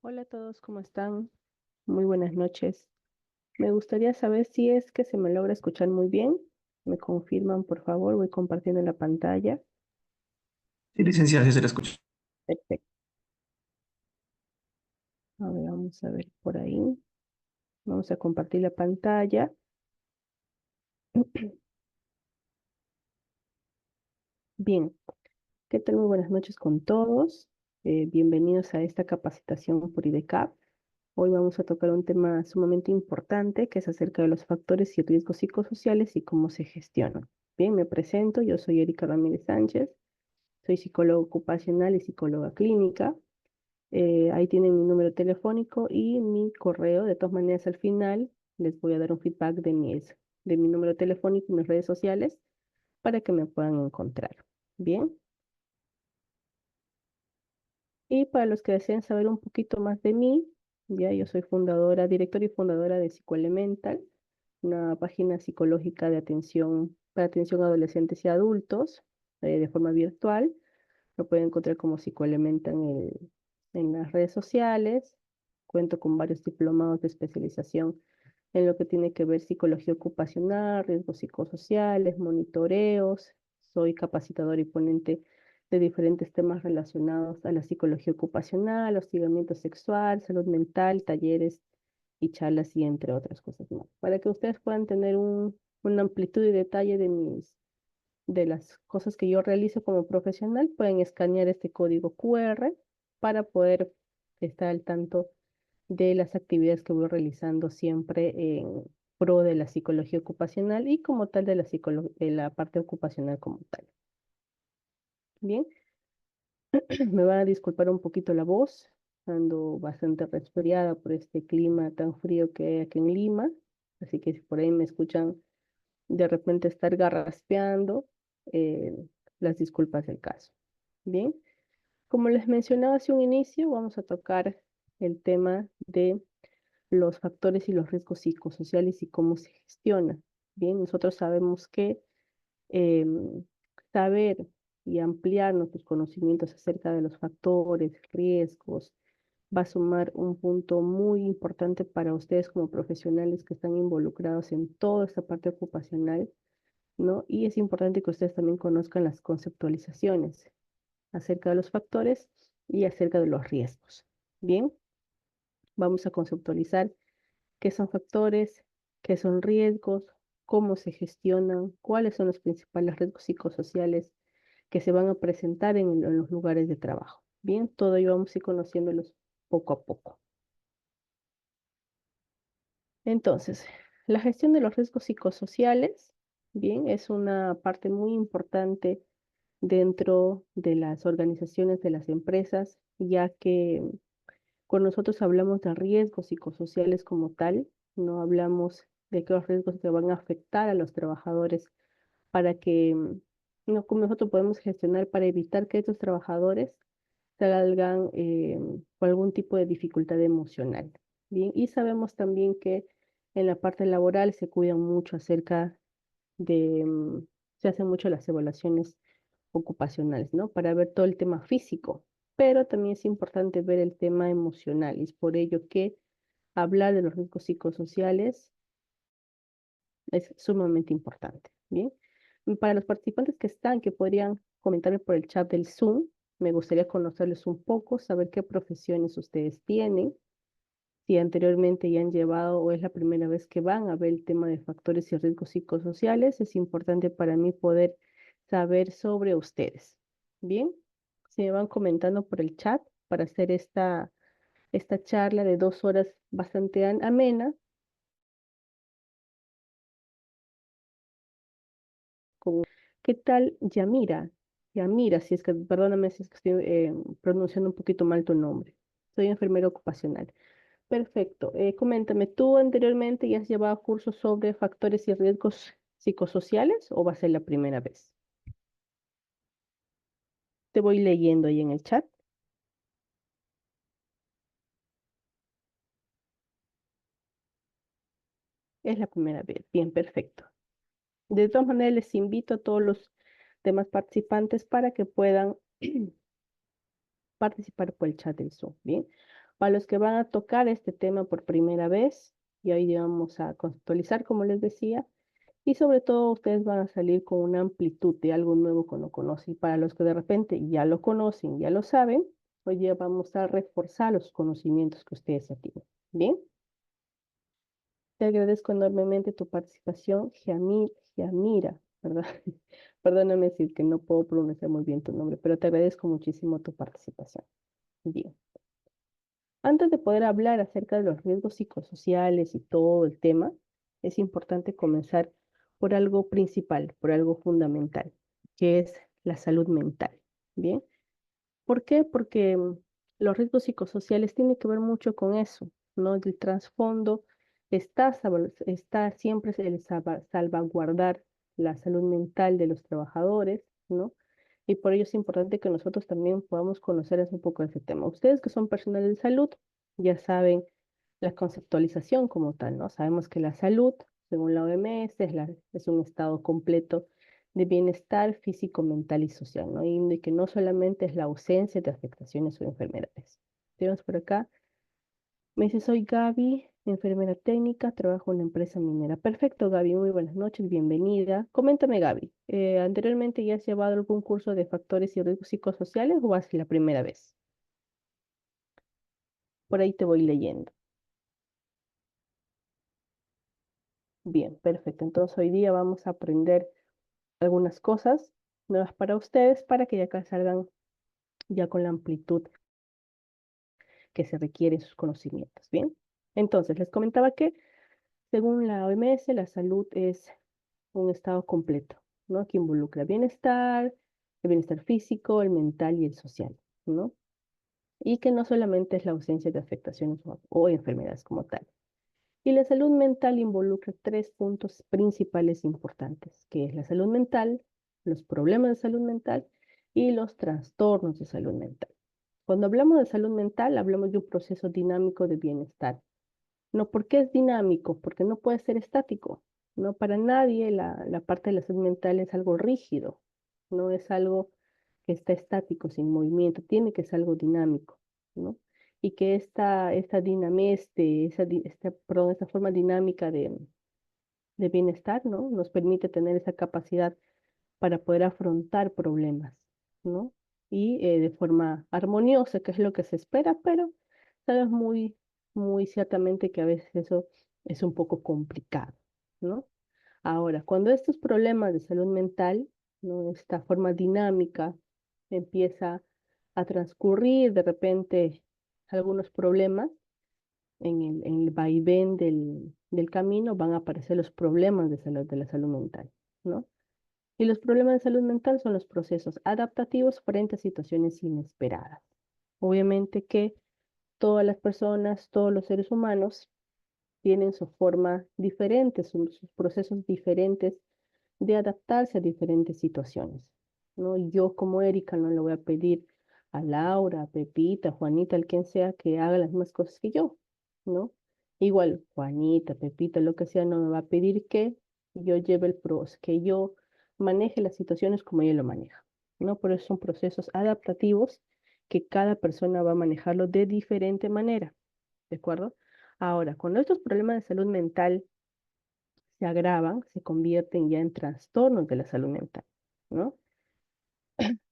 Hola a todos, ¿cómo están? Muy buenas noches. Me gustaría saber si es que se me logra escuchar muy bien. ¿Me confirman, por favor? Voy compartiendo la pantalla. Sí, licenciada, sí se le escucha. Perfecto. A ver, vamos a ver por ahí. Vamos a compartir la pantalla. Bien, ¿qué tal? Muy buenas noches con todos. Bienvenidos a esta capacitación por IDCAP. Hoy vamos a tocar un tema sumamente importante que es acerca de los factores y riesgos psicosociales y cómo se gestionan. Bien, me presento. Yo soy Erika Ramírez Sánchez. Soy psicóloga ocupacional y psicóloga clínica. Ahí tienen mi número telefónico y mi correo. De todas maneras, al final les voy a dar un feedback de mi número telefónico y mis redes sociales para que me puedan encontrar. Bien. Y para los que deseen saber un poquito más de mí, ya yo soy fundadora, directora y fundadora de Psicoelemental, una página psicológica de atención para atención a adolescentes y adultos de forma virtual. Lo pueden encontrar como Psicoelementa en las redes sociales. Cuento con varios diplomados de especialización en lo que tiene que ver psicología ocupacional, riesgos psicosociales, monitoreos. Soy capacitadora y ponente de diferentes temas relacionados a la psicología ocupacional, hostigamiento sexual, salud mental, talleres y charlas y entre otras cosas más. Para que ustedes puedan tener una amplitud y detalle de las cosas que yo realizo como profesional, pueden escanear este código QR para poder estar al tanto de las actividades que voy realizando siempre en pro de la psicología ocupacional y como tal de de la parte ocupacional como tal. Bien, me van a disculpar un poquito la voz, ando bastante resfriada por este clima tan frío que hay aquí en Lima, así que si por ahí me escuchan de repente estar garraspeando, eh, las disculpas del caso. Bien, como les mencionaba hace un inicio, vamos a tocar el tema de los factores y los riesgos psicosociales y cómo se gestiona. Bien, nosotros sabemos que em, saber y ampliar nuestros conocimientos acerca de los factores, riesgos, va a sumar un punto muy importante para ustedes como profesionales que están involucrados en toda esta parte ocupacional, ¿no? Y es importante que ustedes también conozcan las conceptualizaciones acerca de los factores y acerca de los riesgos. Bien, vamos a conceptualizar qué son factores, qué son riesgos, cómo se gestionan, cuáles son los principales riesgos psicosociales que se van a presentar en los lugares de trabajo. Bien, todo ello vamos a ir conociéndolos poco a poco. Entonces, la gestión de los riesgos psicosociales, bien, es una parte muy importante dentro de las organizaciones de las empresas, ya que cuando nosotros hablamos de riesgos psicosociales como tal, no hablamos de aquellos riesgos que van a afectar a los trabajadores para que, no, como nosotros podemos gestionar para evitar que estos trabajadores salgan con algún tipo de dificultad emocional. Bien, y sabemos también que en la parte laboral se cuidan mucho acerca de, se hacen mucho las evaluaciones ocupacionales, ¿no? Para ver todo el tema físico, pero también es importante ver el tema emocional y es por ello que hablar de los riesgos psicosociales es sumamente importante, ¿bien? Para los participantes que están, que podrían comentarme por el chat del Zoom, me gustaría conocerles un poco, saber qué profesiones ustedes tienen, si anteriormente ya han llevado o es la primera vez que van a ver el tema de factores y riesgos psicosociales, es importante para mí poder saber sobre ustedes. Bien, si me van comentando por el chat para hacer esta charla de 2 horas bastante amena, con ¿qué tal Yamira? Yamira, si es que, perdóname si es que estoy pronunciando un poquito mal tu nombre. Soy enfermera ocupacional. Perfecto. Coméntame, ¿tú anteriormente ya has llevado cursos sobre factores y riesgos psicosociales o va a ser la primera vez? Te voy leyendo ahí en el chat. Es la primera vez. Bien, perfecto. De todas maneras, les invito a todos los demás participantes para que puedan participar por el chat del Zoom. Bien. Para los que van a tocar este tema por primera vez, y hoy vamos a conceptualizar, como les decía, y sobre todo ustedes van a salir con una amplitud de algo nuevo que no conocen. Y para los que de repente ya lo conocen, ya lo saben, hoy día vamos a reforzar los conocimientos que ustedes ya tienen. Bien, te agradezco enormemente tu participación, Giamira, ¿verdad? Perdóname si es que no puedo pronunciar muy bien tu nombre, pero te agradezco muchísimo tu participación. Bien. Antes de poder hablar acerca de los riesgos psicosociales y todo el tema, es importante comenzar por algo principal, por algo fundamental, que es la salud mental. ¿Bien? ¿Por qué? Porque los riesgos psicosociales tienen que ver mucho con eso, ¿no? El trasfondo está siempre el salvaguardar la salud mental de los trabajadores, ¿no? Y por ello es importante que nosotros también podamos conocer un poco ese tema. Ustedes que son personal de salud ya saben la conceptualización como tal, ¿no? Sabemos que la salud, según la OMS, es un estado completo de bienestar físico, mental y social, ¿no? Y que no solamente es la ausencia de afectaciones o enfermedades. Tenemos por acá, me dice, soy Gaby, enfermera técnica, trabajo en una empresa minera. Perfecto, Gaby, muy buenas noches, bienvenida. Coméntame, Gaby, ¿anteriormente ya has llevado algún curso de factores y riesgos psicosociales o es la primera vez? Por ahí te voy leyendo. Bien, perfecto. Entonces hoy día vamos a aprender algunas cosas nuevas para ustedes para que ya acá salgan ya con la amplitud que se requiere en sus conocimientos. Bien, entonces les comentaba que según la OMS, la salud es un estado completo, ¿no? Que involucra bienestar, el bienestar físico, el mental y el social, ¿no? Y que no solamente es la ausencia de afectaciones o enfermedades como tal. Y la salud mental involucra tres puntos principales importantes, que es la salud mental, los problemas de salud mental y los trastornos de salud mental. Cuando hablamos de salud mental, hablamos de un proceso dinámico de bienestar. No, ¿por qué es dinámico? Porque no puede ser estático. No, para nadie la parte de la salud mental es algo rígido, no es algo que está estático, sin movimiento, tiene que ser algo dinámico, ¿no? Y que esta dinamés, perdón, esta forma dinámica de bienestar, ¿no? Nos permite tener esa capacidad para poder afrontar problemas, ¿no? Y de forma armoniosa, que es lo que se espera, pero sabes muy ciertamente que a veces eso es un poco complicado, ¿no? Ahora, cuando estos problemas de salud mental, ¿no? Esta forma dinámica empieza a transcurrir de repente algunos problemas en el vaivén del camino, van a aparecer los problemas de la salud mental, ¿no? Y los problemas de salud mental son los procesos adaptativos frente a situaciones inesperadas. Obviamente que todas las personas, todos los seres humanos tienen su forma diferente, sus procesos diferentes de adaptarse a diferentes situaciones, ¿no? Y yo como Erika no le voy a pedir a Laura, a Pepita, a Juanita, al quien sea, que haga las mismas cosas que yo, ¿no? Igual Juanita, Pepita, lo que sea, no me va a pedir que yo lleve que yo maneje las situaciones como ella lo maneja, ¿no? Por eso son procesos adaptativos que cada persona va a manejarlo de diferente manera, ¿de acuerdo? Ahora, cuando estos problemas de salud mental se agravan, se convierten ya en trastornos de la salud mental, ¿no?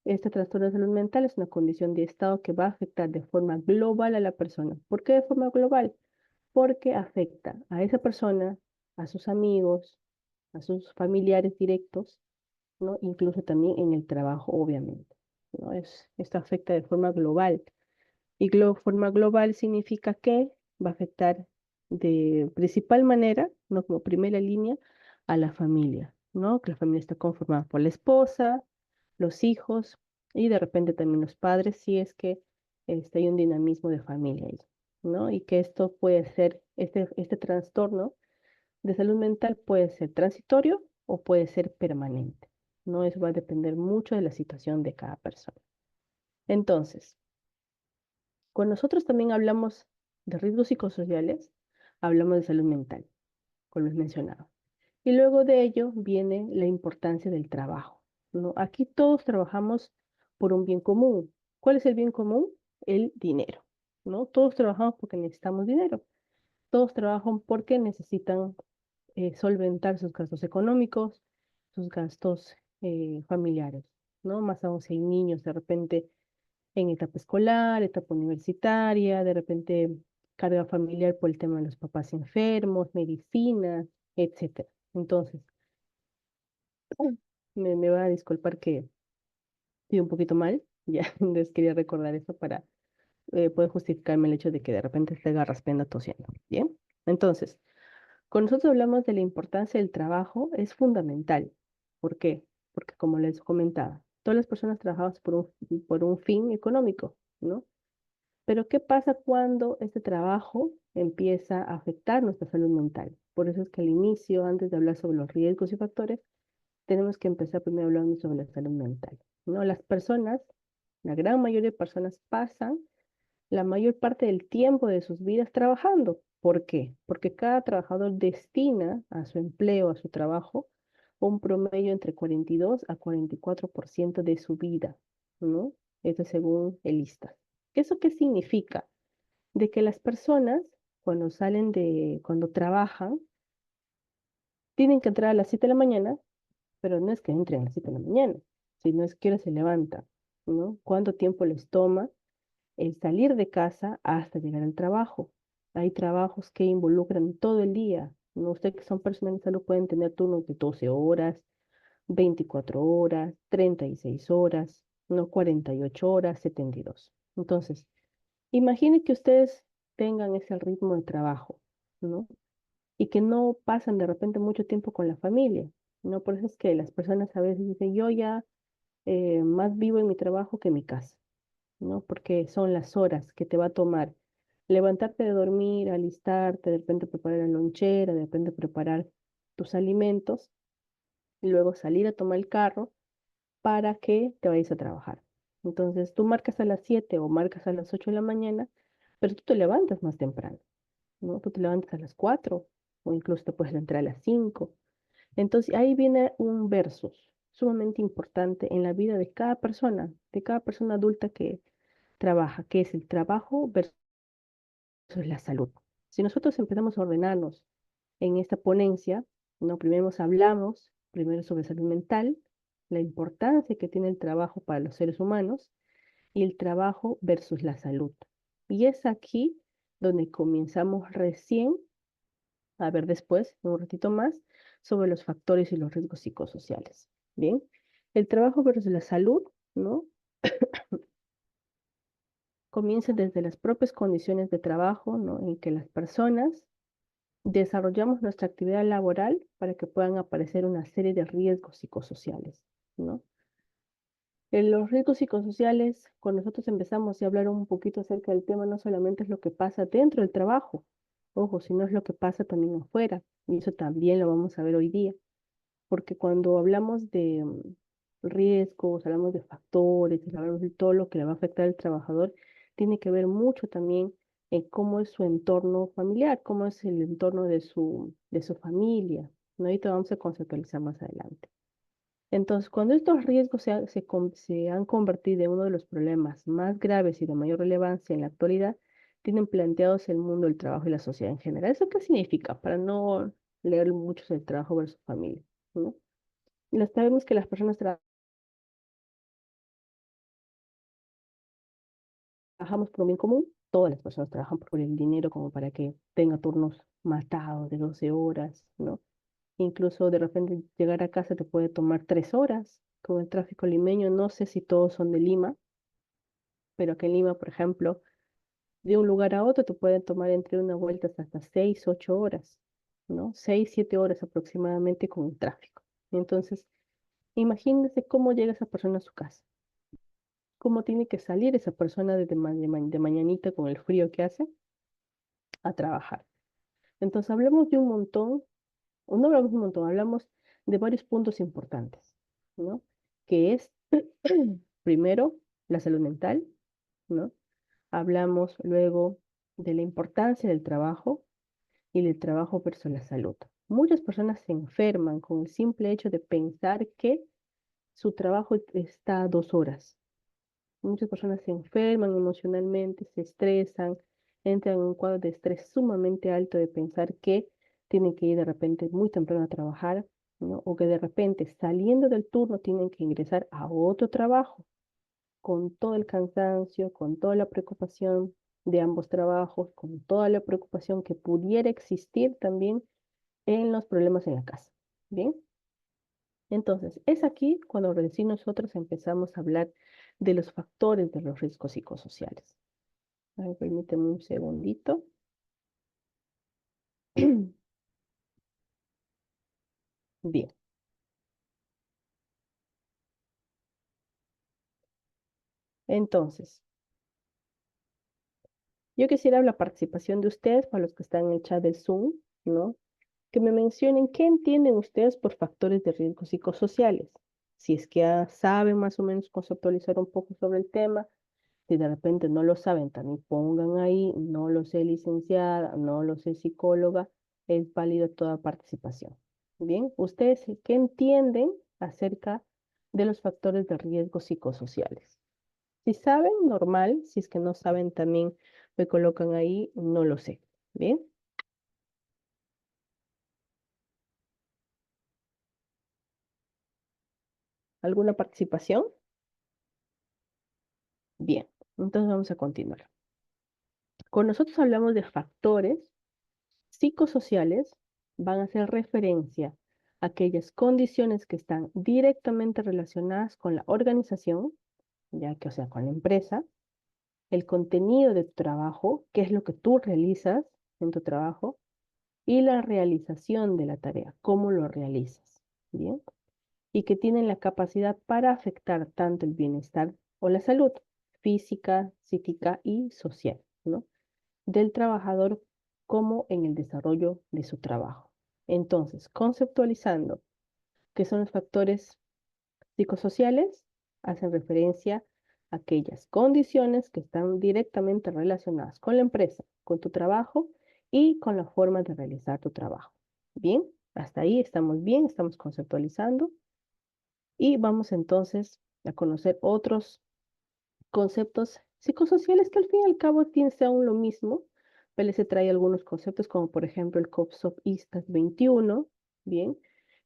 Este trastorno de salud mental es una condición de estado que va a afectar de forma global a la persona. ¿Por qué de forma global? Porque afecta a esa persona, a sus amigos, a sus familiares directos, ¿no? Incluso también en el trabajo, obviamente, ¿no? Esto afecta de forma global. Y forma global significa que va a afectar de principal manera, no como primera línea, a la familia, ¿no? Que la familia está conformada por la esposa, los hijos y de repente también los padres, si es que hay un dinamismo de familia ahí, ¿no? Y que esto puede ser, este trastorno de salud mental puede ser transitorio o puede ser permanente, ¿no? Eso va a depender mucho de la situación de cada persona. Entonces, cuando nosotros también hablamos de riesgos psicosociales, hablamos de salud mental, como les mencionaba. Y luego de ello viene la importancia del trabajo, ¿no? Aquí todos trabajamos por un bien común. ¿Cuál es el bien común? El dinero, ¿no? Todos trabajamos porque necesitamos dinero. Todos trabajan porque necesitan solventar sus gastos económicos, sus gastos familiares, ¿no? Más aún si hay niños de repente en etapa escolar, etapa universitaria, de repente carga familiar por el tema de los papás enfermos, medicinas, etcétera. Entonces, me va a disculpar que estoy un poquito mal, ya les quería recordar eso para poder justificarme el hecho de que de repente esté garraspeando tosiendo, ¿bien? Entonces, cuando nosotros hablamos de la importancia del trabajo, es fundamental. ¿Por qué? Porque como les comentaba, todas las personas trabajamos por un fin económico, ¿no? Pero ¿qué pasa cuando este trabajo empieza a afectar nuestra salud mental? Por eso es que al inicio, antes de hablar sobre los riesgos y factores, tenemos que empezar primero hablando sobre la salud mental, ¿no? Las personas, la gran mayoría de personas pasan la mayor parte del tiempo de sus vidas trabajando. ¿Por qué? Porque cada trabajador destina a su empleo, a su trabajo, un promedio entre 42 a 44% de su vida, ¿no? Esto es según el ISTA. ¿Eso qué significa? De que las personas, cuando trabajan, tienen que entrar a las 7 de la mañana, pero no es que entren a las 7 de la mañana, sino es que hora se levantan, ¿no? ¿Cuánto tiempo les toma el salir de casa hasta llegar al trabajo? Hay trabajos que involucran todo el día, ¿no? Ustedes que son personas de salud pueden tener turnos de 12 horas, 24 horas, 36 horas, no 48 horas, 72. Entonces, imagine que ustedes tengan ese ritmo de trabajo, ¿no? Y que no pasan de repente mucho tiempo con la familia, ¿no? Por eso es que las personas a veces dicen, yo ya más vivo en mi trabajo que en mi casa, ¿no? Porque son las horas que te va a tomar levantarte de dormir, alistarte, de repente preparar la lonchera, de repente preparar tus alimentos, y luego salir a tomar el carro para que te vayas a trabajar. Entonces tú marcas a las 7 o marcas a las 8 de la mañana, pero tú te levantas más temprano, ¿no? Tú te levantas a las 4 o incluso te puedes levantar a las 5. Entonces ahí viene un versus sumamente importante en la vida de cada persona adulta que trabaja, que es el trabajo versus la salud. Si nosotros empezamos a ordenarnos en esta ponencia, ¿no? Hablamos primero sobre salud mental, la importancia que tiene el trabajo para los seres humanos y el trabajo versus la salud. Y es aquí donde comenzamos recién a ver después, un ratito más, sobre los factores y los riesgos psicosociales. Bien, el trabajo versus la salud, ¿no? Comienza desde las propias condiciones de trabajo, ¿no? En que las personas desarrollamos nuestra actividad laboral para que puedan aparecer una serie de riesgos psicosociales, ¿no? En los riesgos psicosociales, cuando nosotros empezamos a hablar un poquito acerca del tema, no solamente es lo que pasa dentro del trabajo, ojo, sino es lo que pasa también afuera, y eso también lo vamos a ver hoy día, porque cuando hablamos de riesgos, hablamos de factores, hablamos de todo lo que le va a afectar al trabajador, tiene que ver mucho también en cómo es su entorno familiar, cómo es el entorno de su familia, ¿no? Ahorita vamos a conceptualizar más adelante. Entonces, cuando estos riesgos se han convertido en uno de los problemas más graves y de mayor relevancia en la actualidad, tienen planteados el mundo del trabajo y la sociedad en general. ¿Eso qué significa? Para no leer mucho sobre el trabajo versus familia, ¿no? Sabemos que las personas trabajamos por un bien común, todas las personas trabajan por el dinero como para que tenga turnos matados de 12 horas, ¿no? Incluso de repente llegar a casa te puede tomar 3 horas con el tráfico limeño. No sé si todos son de Lima, pero aquí en Lima, por ejemplo, de un lugar a otro te pueden tomar entre una vuelta hasta 6, 8 horas, ¿no? 6, 7 horas aproximadamente con el tráfico. Entonces, imagínense cómo llega esa persona a su casa, cómo tiene que salir esa persona de mañanita con el frío que hace a trabajar. Entonces, hablamos de un montón, o no hablamos de un montón, hablamos de varios puntos importantes, ¿no? Que es, primero, la salud mental, ¿no? Hablamos luego de la importancia del trabajo y del trabajo versus la salud. Muchas personas se enferman con el simple hecho de pensar que su trabajo está a 2 horas, Muchas personas se enferman emocionalmente, se estresan, entran en un cuadro de estrés sumamente alto de pensar que tienen que ir de repente muy temprano a trabajar, ¿no? O que de repente saliendo del turno tienen que ingresar a otro trabajo con todo el cansancio, con toda la preocupación de ambos trabajos, con toda la preocupación que pudiera existir también en los problemas en la casa. Bien, entonces es aquí cuando recién nosotros empezamos a hablar de los factores de los riesgos psicosociales. A ver, permíteme un segundito. Bien, entonces, yo quisiera la participación de ustedes, para los que están en el chat del Zoom, ¿no? Que me mencionen qué entienden ustedes por factores de riesgo psicosociales. Si es que saben más o menos conceptualizar un poco sobre el tema, si de repente no lo saben, también pongan ahí, no lo sé licenciada, no lo sé psicóloga, es válida toda participación. Bien, ustedes qué entienden acerca de los factores de riesgo psicosociales. Si saben, normal, si es que no saben, también me colocan ahí, no lo sé. Bien, ¿alguna participación? Bien, entonces vamos a continuar. Cuando nosotros hablamos de factores psicosociales, van a hacer referencia a aquellas condiciones que están directamente relacionadas con la organización, ya que, o sea, con la empresa, el contenido de tu trabajo, qué es lo que tú realizas en tu trabajo, y la realización de la tarea, cómo lo realizas, ¿bien? Y que tienen la capacidad para afectar tanto el bienestar o la salud física, psíquica y social, ¿no? Del trabajador como en el desarrollo de su trabajo. Entonces, conceptualizando qué son los factores psicosociales, hacen referencia a aquellas condiciones que están directamente relacionadas con la empresa, con tu trabajo y con la forma de realizar tu trabajo. Bien, hasta ahí estamos bien, estamos conceptualizando y vamos entonces a conocer otros conceptos psicosociales que al fin y al cabo tienen aún lo mismo. PLC trae algunos conceptos como por ejemplo el COPSOP ISTAS 21, bien,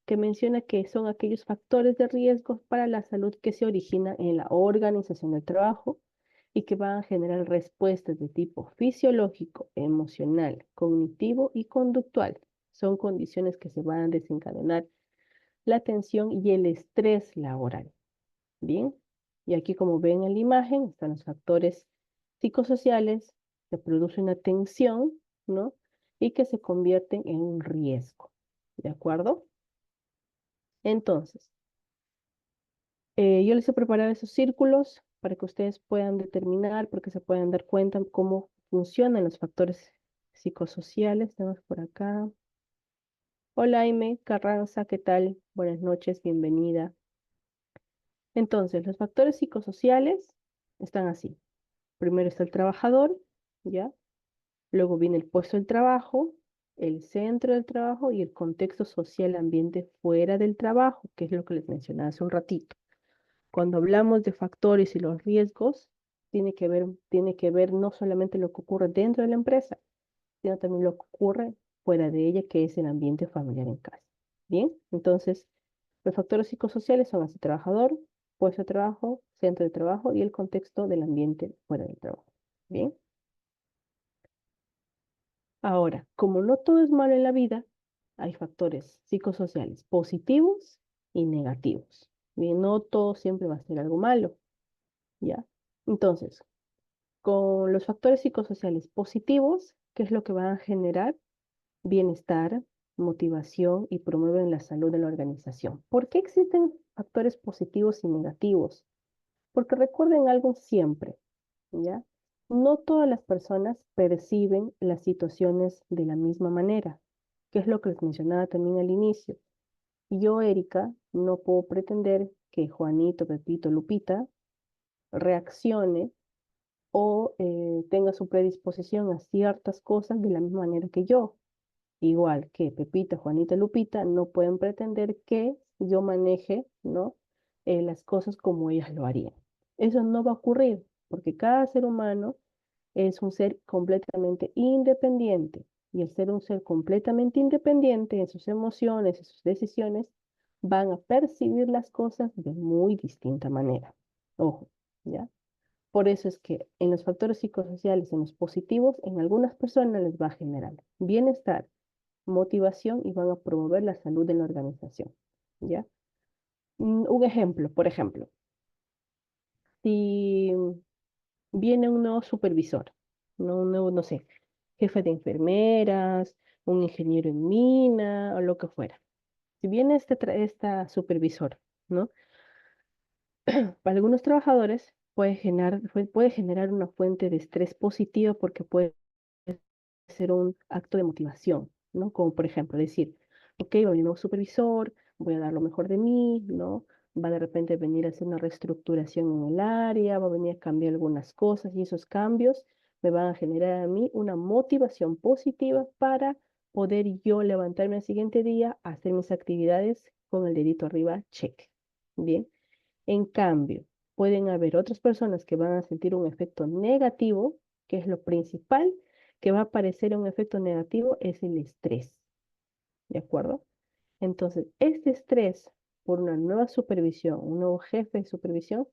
que menciona que son aquellos factores de riesgo para la salud que se originan en la organización del trabajo y que van a generar respuestas de tipo fisiológico, emocional, cognitivo y conductual. Son condiciones que se van a desencadenar la tensión y el estrés laboral. Bien, y aquí como ven en la imagen están los factores psicosociales que producen una tensión, ¿no? Y que se convierten en un riesgo, ¿de acuerdo? Entonces, yo les he preparado esos círculos para que ustedes puedan determinar, porque se puedan dar cuenta cómo funcionan los factores psicosociales. Tenemos por acá. Hola, Aime Carranza, ¿qué tal? Buenas noches, bienvenida. Entonces, los factores psicosociales están así. Primero está el trabajador, ¿ya? Luego viene el puesto del trabajo, el centro del trabajo y el contexto social ambiente fuera del trabajo, que es lo que les mencionaba hace un ratito. Cuando hablamos de factores y los riesgos, tiene que ver no solamente lo que ocurre dentro de la empresa, sino también lo que ocurre fuera de ella, que es el ambiente familiar en casa. Bien, entonces los factores psicosociales son así: trabajador, puesto de trabajo, centro de trabajo y el contexto del ambiente fuera del trabajo. Bien. Ahora, como no todo es malo en la vida, hay factores psicosociales positivos y negativos. Bien, no todo siempre va a ser algo malo, ¿ya? Entonces, con los factores psicosociales positivos, ¿qué es lo que van a generar? Bienestar, motivación y promueven la salud de la organización. ¿Por qué existen factores positivos y negativos? Porque recuerden algo siempre, ¿ya? No todas las personas perciben las situaciones de la misma manera, que es lo que les mencionaba también al inicio. Yo, Erika, no puedo pretender que Juanito, Pepito, Lupita reaccione o tenga su predisposición a ciertas cosas de la misma manera que yo. Igual que Pepita, Juanita, Lupita no pueden pretender que yo maneje, ¿no? Las cosas como ellas lo harían. Eso no va a ocurrir porque cada ser humano es un ser completamente independiente. Y al ser un ser completamente independiente en sus emociones, en sus decisiones, van a percibir las cosas de muy distinta manera. Ojo, ¿ya? Por eso es que en los factores psicosociales, en los positivos, en algunas personas les va a generar bienestar, motivación y van a promover la salud en la organización, ¿ya? Un ejemplo, por ejemplo, si viene un nuevo supervisor, ¿no? Un nuevo, no sé, jefe de enfermeras, un ingeniero en mina o lo que fuera. Si viene esta supervisor, ¿no? Para algunos trabajadores puede generar una fuente de estrés positiva porque puede ser un acto de motivación, ¿no? Como por ejemplo decir, ok, va a venir un nuevo supervisor, voy a dar lo mejor de mí, ¿no? Va de repente a venir a hacer una reestructuración en el área, va a venir a cambiar algunas cosas y esos cambios me van a generar a mí una motivación positiva para poder yo levantarme al siguiente día, hacer mis actividades con el dedito arriba, check. Bien. En cambio, pueden haber otras personas que van a sentir un efecto negativo, que es lo principal que va a aparecer un efecto negativo, es el estrés. ¿De acuerdo? Entonces, este estrés por una nueva supervisión, un nuevo jefe de supervisión,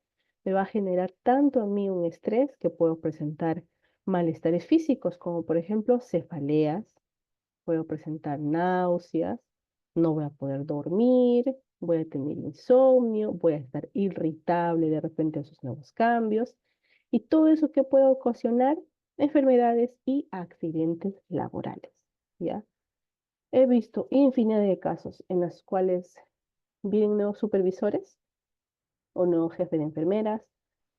me va a generar tanto a mí un estrés que puedo presentar malestares físicos, como por ejemplo cefaleas, puedo presentar náuseas, no voy a poder dormir, voy a tener insomnio, voy a estar irritable de repente a sus nuevos cambios y todo eso que puede ocasionar enfermedades y accidentes laborales, ¿ya? He visto infinidad de casos en los cuales vienen nuevos supervisores o nuevo jefe de enfermeras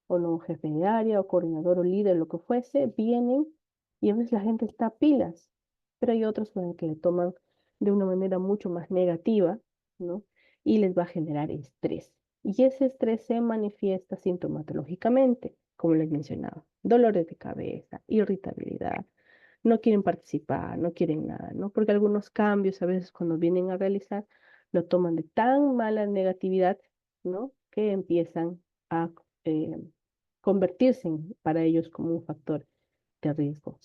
o nuevo jefe de área o coordinador o líder, lo que fuese, vienen y a veces la gente está a pilas, pero hay otros con que le toman de una manera mucho más negativa, ¿no? Y les va a generar estrés. Y ese estrés se manifiesta sintomatológicamente, como les mencionaba, dolores de cabeza, irritabilidad, no quieren participar, no quieren nada, ¿no? Porque algunos cambios a veces cuando vienen a realizar lo toman de tan mala negatividad, ¿no? Que empiezan a eh, convertirse para ellos como un factor de riesgo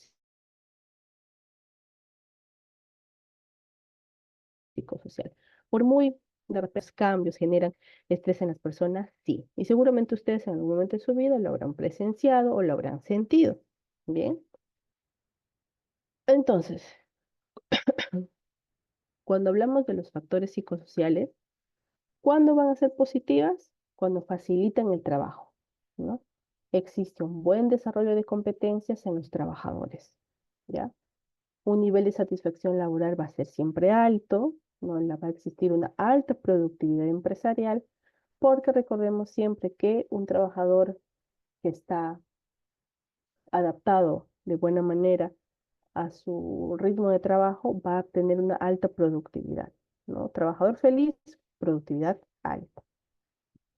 psicosocial. Por muy de repente cambios generan estrés en las personas, sí. Y seguramente ustedes en algún momento de su vida lo habrán presenciado o lo habrán sentido. Bien. Entonces, cuando hablamos de los factores psicosociales, ¿cuándo van a ser positivas? Cuando facilitan el trabajo, ¿no? Existe un buen desarrollo de competencias en los trabajadores, ¿ya? Un nivel de satisfacción laboral va a ser siempre alto, ¿no? Va a existir una alta productividad empresarial, porque recordemos siempre que un trabajador que está adaptado de buena manera a su ritmo de trabajo va a tener una alta productividad, ¿no? Trabajador feliz, productividad alta.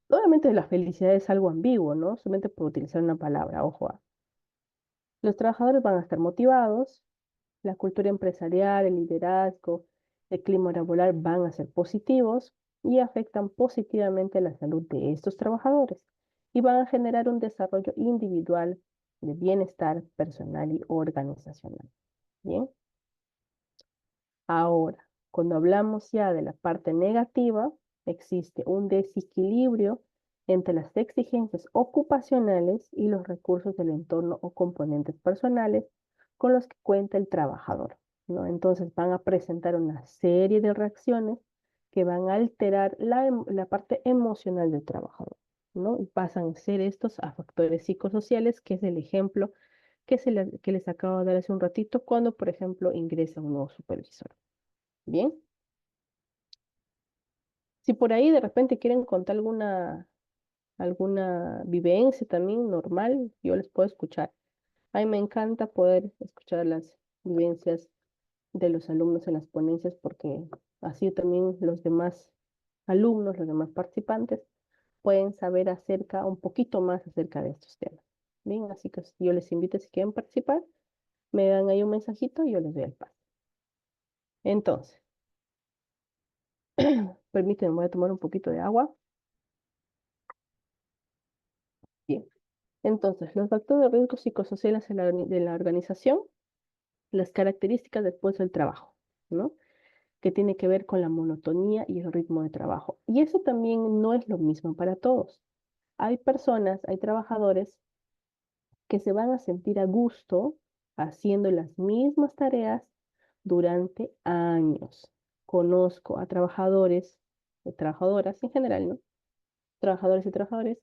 Obviamente la felicidad es algo ambiguo, ¿no? Solamente por utilizar una palabra, ojo. Los trabajadores van a estar motivados, la cultura empresarial, el liderazgo, el clima laboral van a ser positivos y afectan positivamente la salud de estos trabajadores y van a generar un desarrollo individual de bienestar personal y organizacional. Bien, ahora, cuando hablamos ya de la parte negativa, existe un desequilibrio entre las exigencias ocupacionales y los recursos del entorno o componentes personales con los que cuenta el trabajador, ¿no? Entonces van a presentar una serie de reacciones que van a alterar la parte emocional del trabajador, ¿no? Y pasan a ser estos a factores psicosociales, que es el ejemplo que les acabo de dar hace un ratito, cuando, por ejemplo, ingresa un nuevo supervisor. Bien, si por ahí de repente quieren contar alguna vivencia también normal, yo les puedo escuchar. A mí me encanta poder escuchar las vivencias de los alumnos en las ponencias porque así también los demás alumnos, los demás participantes pueden saber un poquito más acerca de estos temas. Bien, así que yo les invito si quieren participar, me dan ahí un mensajito y yo les doy el paso. Entonces, permítanme, voy a tomar un poquito de agua. Entonces, los factores de riesgo psicosociales de la organización, las características del puesto del trabajo, ¿no? Que tiene que ver con la monotonía y el ritmo de trabajo. Y eso también no es lo mismo para todos. Hay personas, hay trabajadores que se van a sentir a gusto haciendo las mismas tareas durante años. Conozco a trabajadores, trabajadoras en general, ¿no? Trabajadores y trabajadores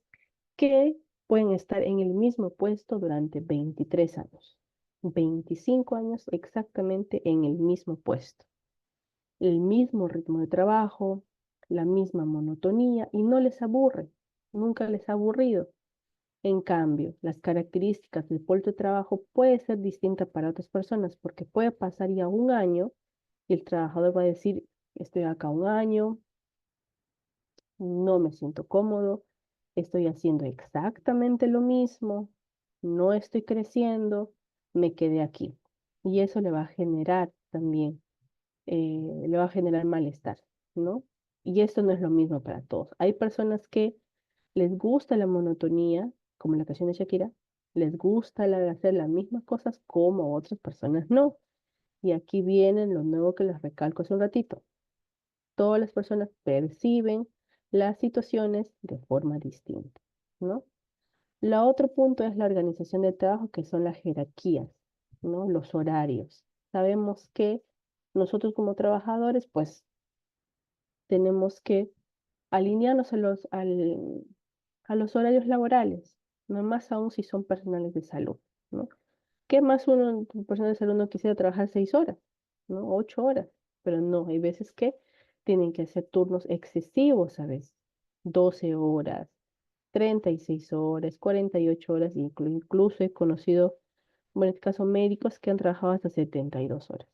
que pueden estar en el mismo puesto durante 23 años, 25 años exactamente en el mismo puesto, el mismo ritmo de trabajo, la misma monotonía y no les aburre, nunca les ha aburrido. En cambio, las características del puesto de trabajo puede ser distinta para otras personas porque puede pasar ya un año y el trabajador va a decir, estoy acá un año, no me siento cómodo, estoy haciendo exactamente lo mismo, no estoy creciendo, me quedé aquí. Y eso le va a generar también, le va a generar malestar, ¿no? Y esto no es lo mismo para todos. Hay personas que les gusta la monotonía, como en la canción de Shakira, les gusta la de hacer las mismas cosas como otras personas no. Y aquí viene lo nuevo que les recalco hace un ratito. Todas las personas perciben las situaciones de forma distinta, ¿no? La otro punto es la organización del trabajo, que son las jerarquías, ¿no? Los horarios. Sabemos que nosotros como trabajadores, pues tenemos que alinearnos a los horarios laborales, no más aún si son personales de salud, ¿no? ¿Qué más uno, un personal de salud no quisiera trabajar 6 horas, ¿no? 8 horas, pero no, hay veces que tienen que hacer turnos excesivos a veces, 12 horas, 36 horas, 48 horas, incluso he conocido, bueno, en este caso médicos que han trabajado hasta 72 horas.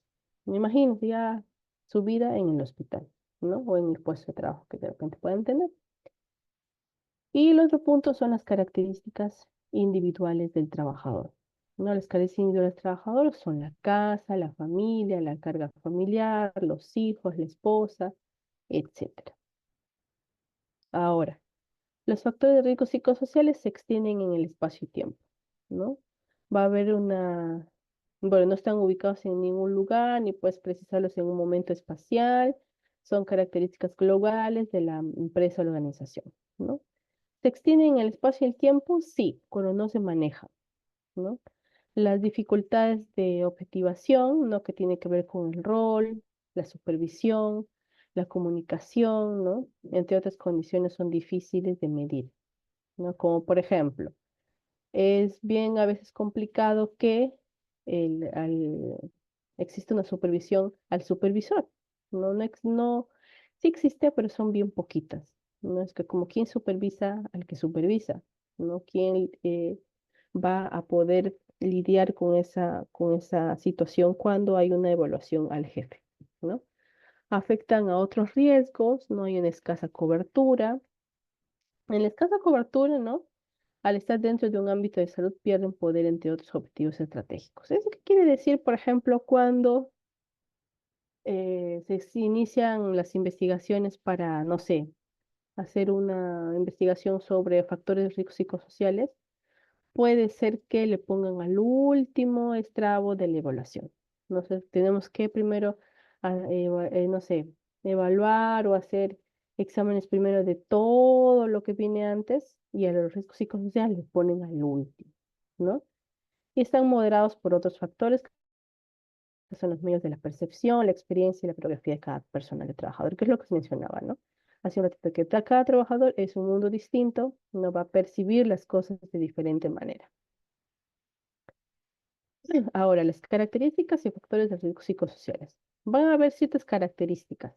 Me imagino ya su vida en el hospital, ¿no? O en el puesto de trabajo que de repente puedan tener. Y el otro punto son las características individuales del trabajador. ¿No? Las características individuales del trabajador son la casa, la familia, la carga familiar, los hijos, la esposa, etcétera. Ahora, los factores de riesgo psicosociales se extienden en el espacio y tiempo, ¿no? Va a haber bueno, no están ubicados en ningún lugar, ni puedes precisarlos en un momento espacial, son características globales de la empresa o organización, ¿no? ¿Se extienden en el espacio y el tiempo? Sí, cuando no se maneja, ¿no? Las dificultades de objetivación, ¿no? Que tiene que ver con el rol, la supervisión, la comunicación, ¿no? Entre otras condiciones son difíciles de medir, ¿no? Como por ejemplo, es bien a veces complicado que existe una supervisión al supervisor. No, sí existe, pero son bien poquitas. No es que como quién supervisa al que supervisa, ¿no? ¿Quién va a poder lidiar con esa situación cuando hay una evaluación al jefe, ¿no? Afectan a otros riesgos, no hay una escasa cobertura. En la escasa cobertura, ¿no? Al estar dentro de un ámbito de salud pierden poder entre otros objetivos estratégicos. ¿Eso qué quiere decir, por ejemplo, cuando se inician las investigaciones para, no sé, hacer una investigación sobre factores de riesgo psicosociales? Puede ser que le pongan al último estrabo de la evaluación. No sé, tenemos que primero, no sé, evaluar o hacer exámenes primero de todo lo que viene antes y a los riesgos psicosociales le ponen al último, ¿no? Y están moderados por otros factores que son los medios de la percepción, la experiencia y la biografía de cada persona de trabajador, que es lo que se mencionaba, ¿no? Hace un ratito que cada trabajador es un mundo distinto, no va a percibir las cosas de diferente manera. Ahora, las características y factores de riesgo psicosociales. Van a haber ciertas características,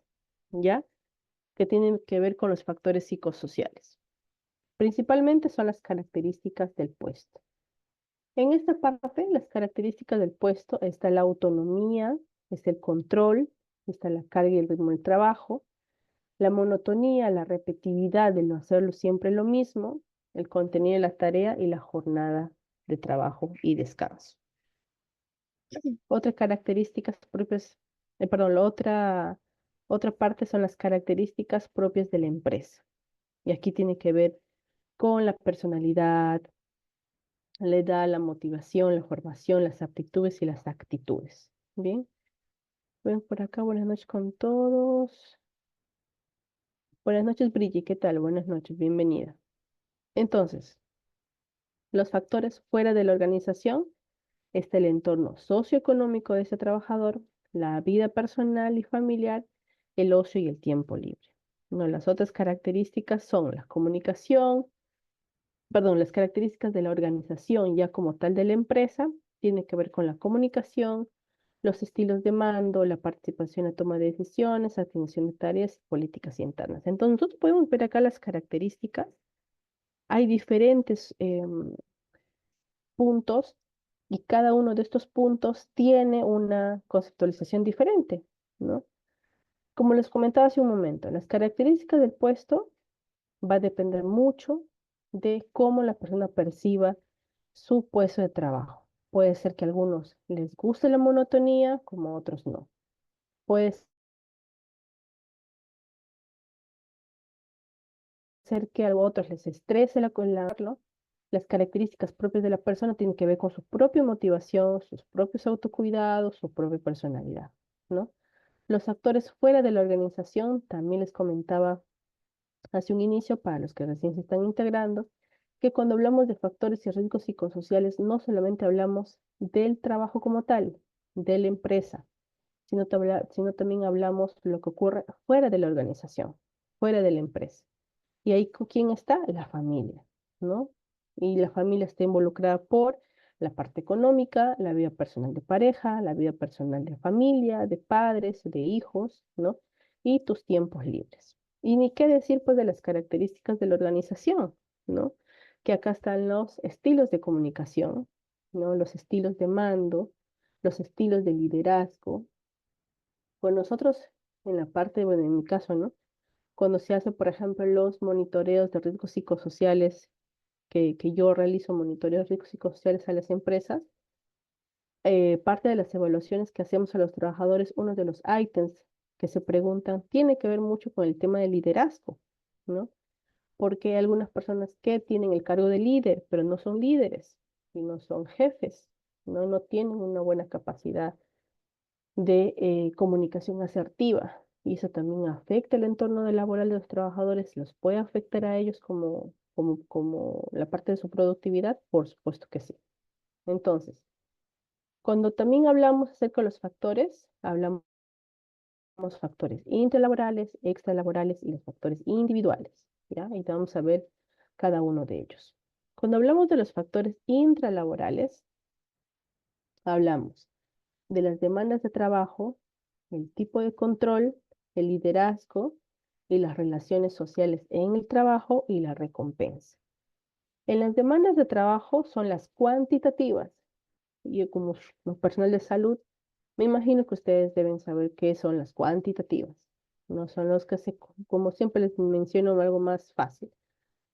¿ya? Que tienen que ver con los factores psicosociales. Principalmente son las características del puesto. En esta parte, las características del puesto está la autonomía, está el control, está la carga y el ritmo del trabajo, la monotonía, la repetitividad de no hacerlo siempre lo mismo, el contenido de la tarea y la jornada de trabajo y descanso. Otras características propias, perdón, otra parte son las características propias de la empresa. Y aquí tiene que ver con la personalidad, le da la motivación, la formación, las aptitudes y las actitudes. Bien, ven por acá, buenas noches con todos. Buenas noches, Brigitte, ¿qué tal? Buenas noches, bienvenida. Entonces, los factores fuera de la organización está el entorno socioeconómico de ese trabajador, la vida personal y familiar, el ocio y el tiempo libre. No, las otras características son la comunicación, perdón, las características de la organización ya como tal de la empresa, tiene que ver con la comunicación, los estilos de mando, la participación en la toma de decisiones, atención de tareas y políticas internas. Entonces, nosotros podemos ver acá las características. Hay diferentes puntos y cada uno de estos puntos tiene una conceptualización diferente, ¿no? Como les comentaba hace un momento, las características del puesto va a depender mucho de cómo la persona perciba su puesto de trabajo. Puede ser que a algunos les guste la monotonía, como a otros no. Puede ser que a otros les estrese la. Las características propias de la persona tienen que ver con su propia motivación, sus propios autocuidados, su propia personalidad, ¿no? Los actores fuera de la organización, también les comentaba hace un inicio, para los que recién se están integrando, que cuando hablamos de factores y riesgos psicosociales, no solamente hablamos del trabajo como tal, de la empresa, sino también hablamos de lo que ocurre fuera de la organización, fuera de la empresa. Y ahí con quién está la familia, ¿no? Y la familia está involucrada por la parte económica, la vida personal de pareja, la vida personal de familia, de padres, de hijos, ¿no? Y tus tiempos libres. Y ni qué decir pues de las características de la organización, ¿no? Que acá están los estilos de comunicación, ¿no? Los estilos de mando, los estilos de liderazgo. Pues nosotros en la parte, bueno, en mi caso, ¿no? Cuando se hace, por ejemplo, los monitoreos de riesgos psicosociales, que yo realizo monitoreos de riesgos psicosociales a las empresas, parte de las evaluaciones que hacemos a los trabajadores, uno de los ítems que se preguntan tiene que ver mucho con el tema del liderazgo, ¿no? Porque hay algunas personas que tienen el cargo de líder, pero no son líderes y no son jefes, ¿no? No tienen una buena capacidad de comunicación asertiva. Y eso también afecta el entorno laboral de los trabajadores, los puede afectar a ellos como la parte de su productividad, por supuesto que sí. Entonces, cuando también hablamos acerca de los factores, hablamos factores intralaborales, extralaborales y los factores individuales, ¿ya? Y vamos a ver cada uno de ellos. Cuando hablamos de los factores intralaborales, hablamos de las demandas de trabajo, el tipo de control, el liderazgo y las relaciones sociales en el trabajo y la recompensa. En las demandas de trabajo son las cuantitativas. Yo como personal de salud, me imagino que ustedes deben saber qué son las cuantitativas. No son los que como siempre les menciono, algo más fácil.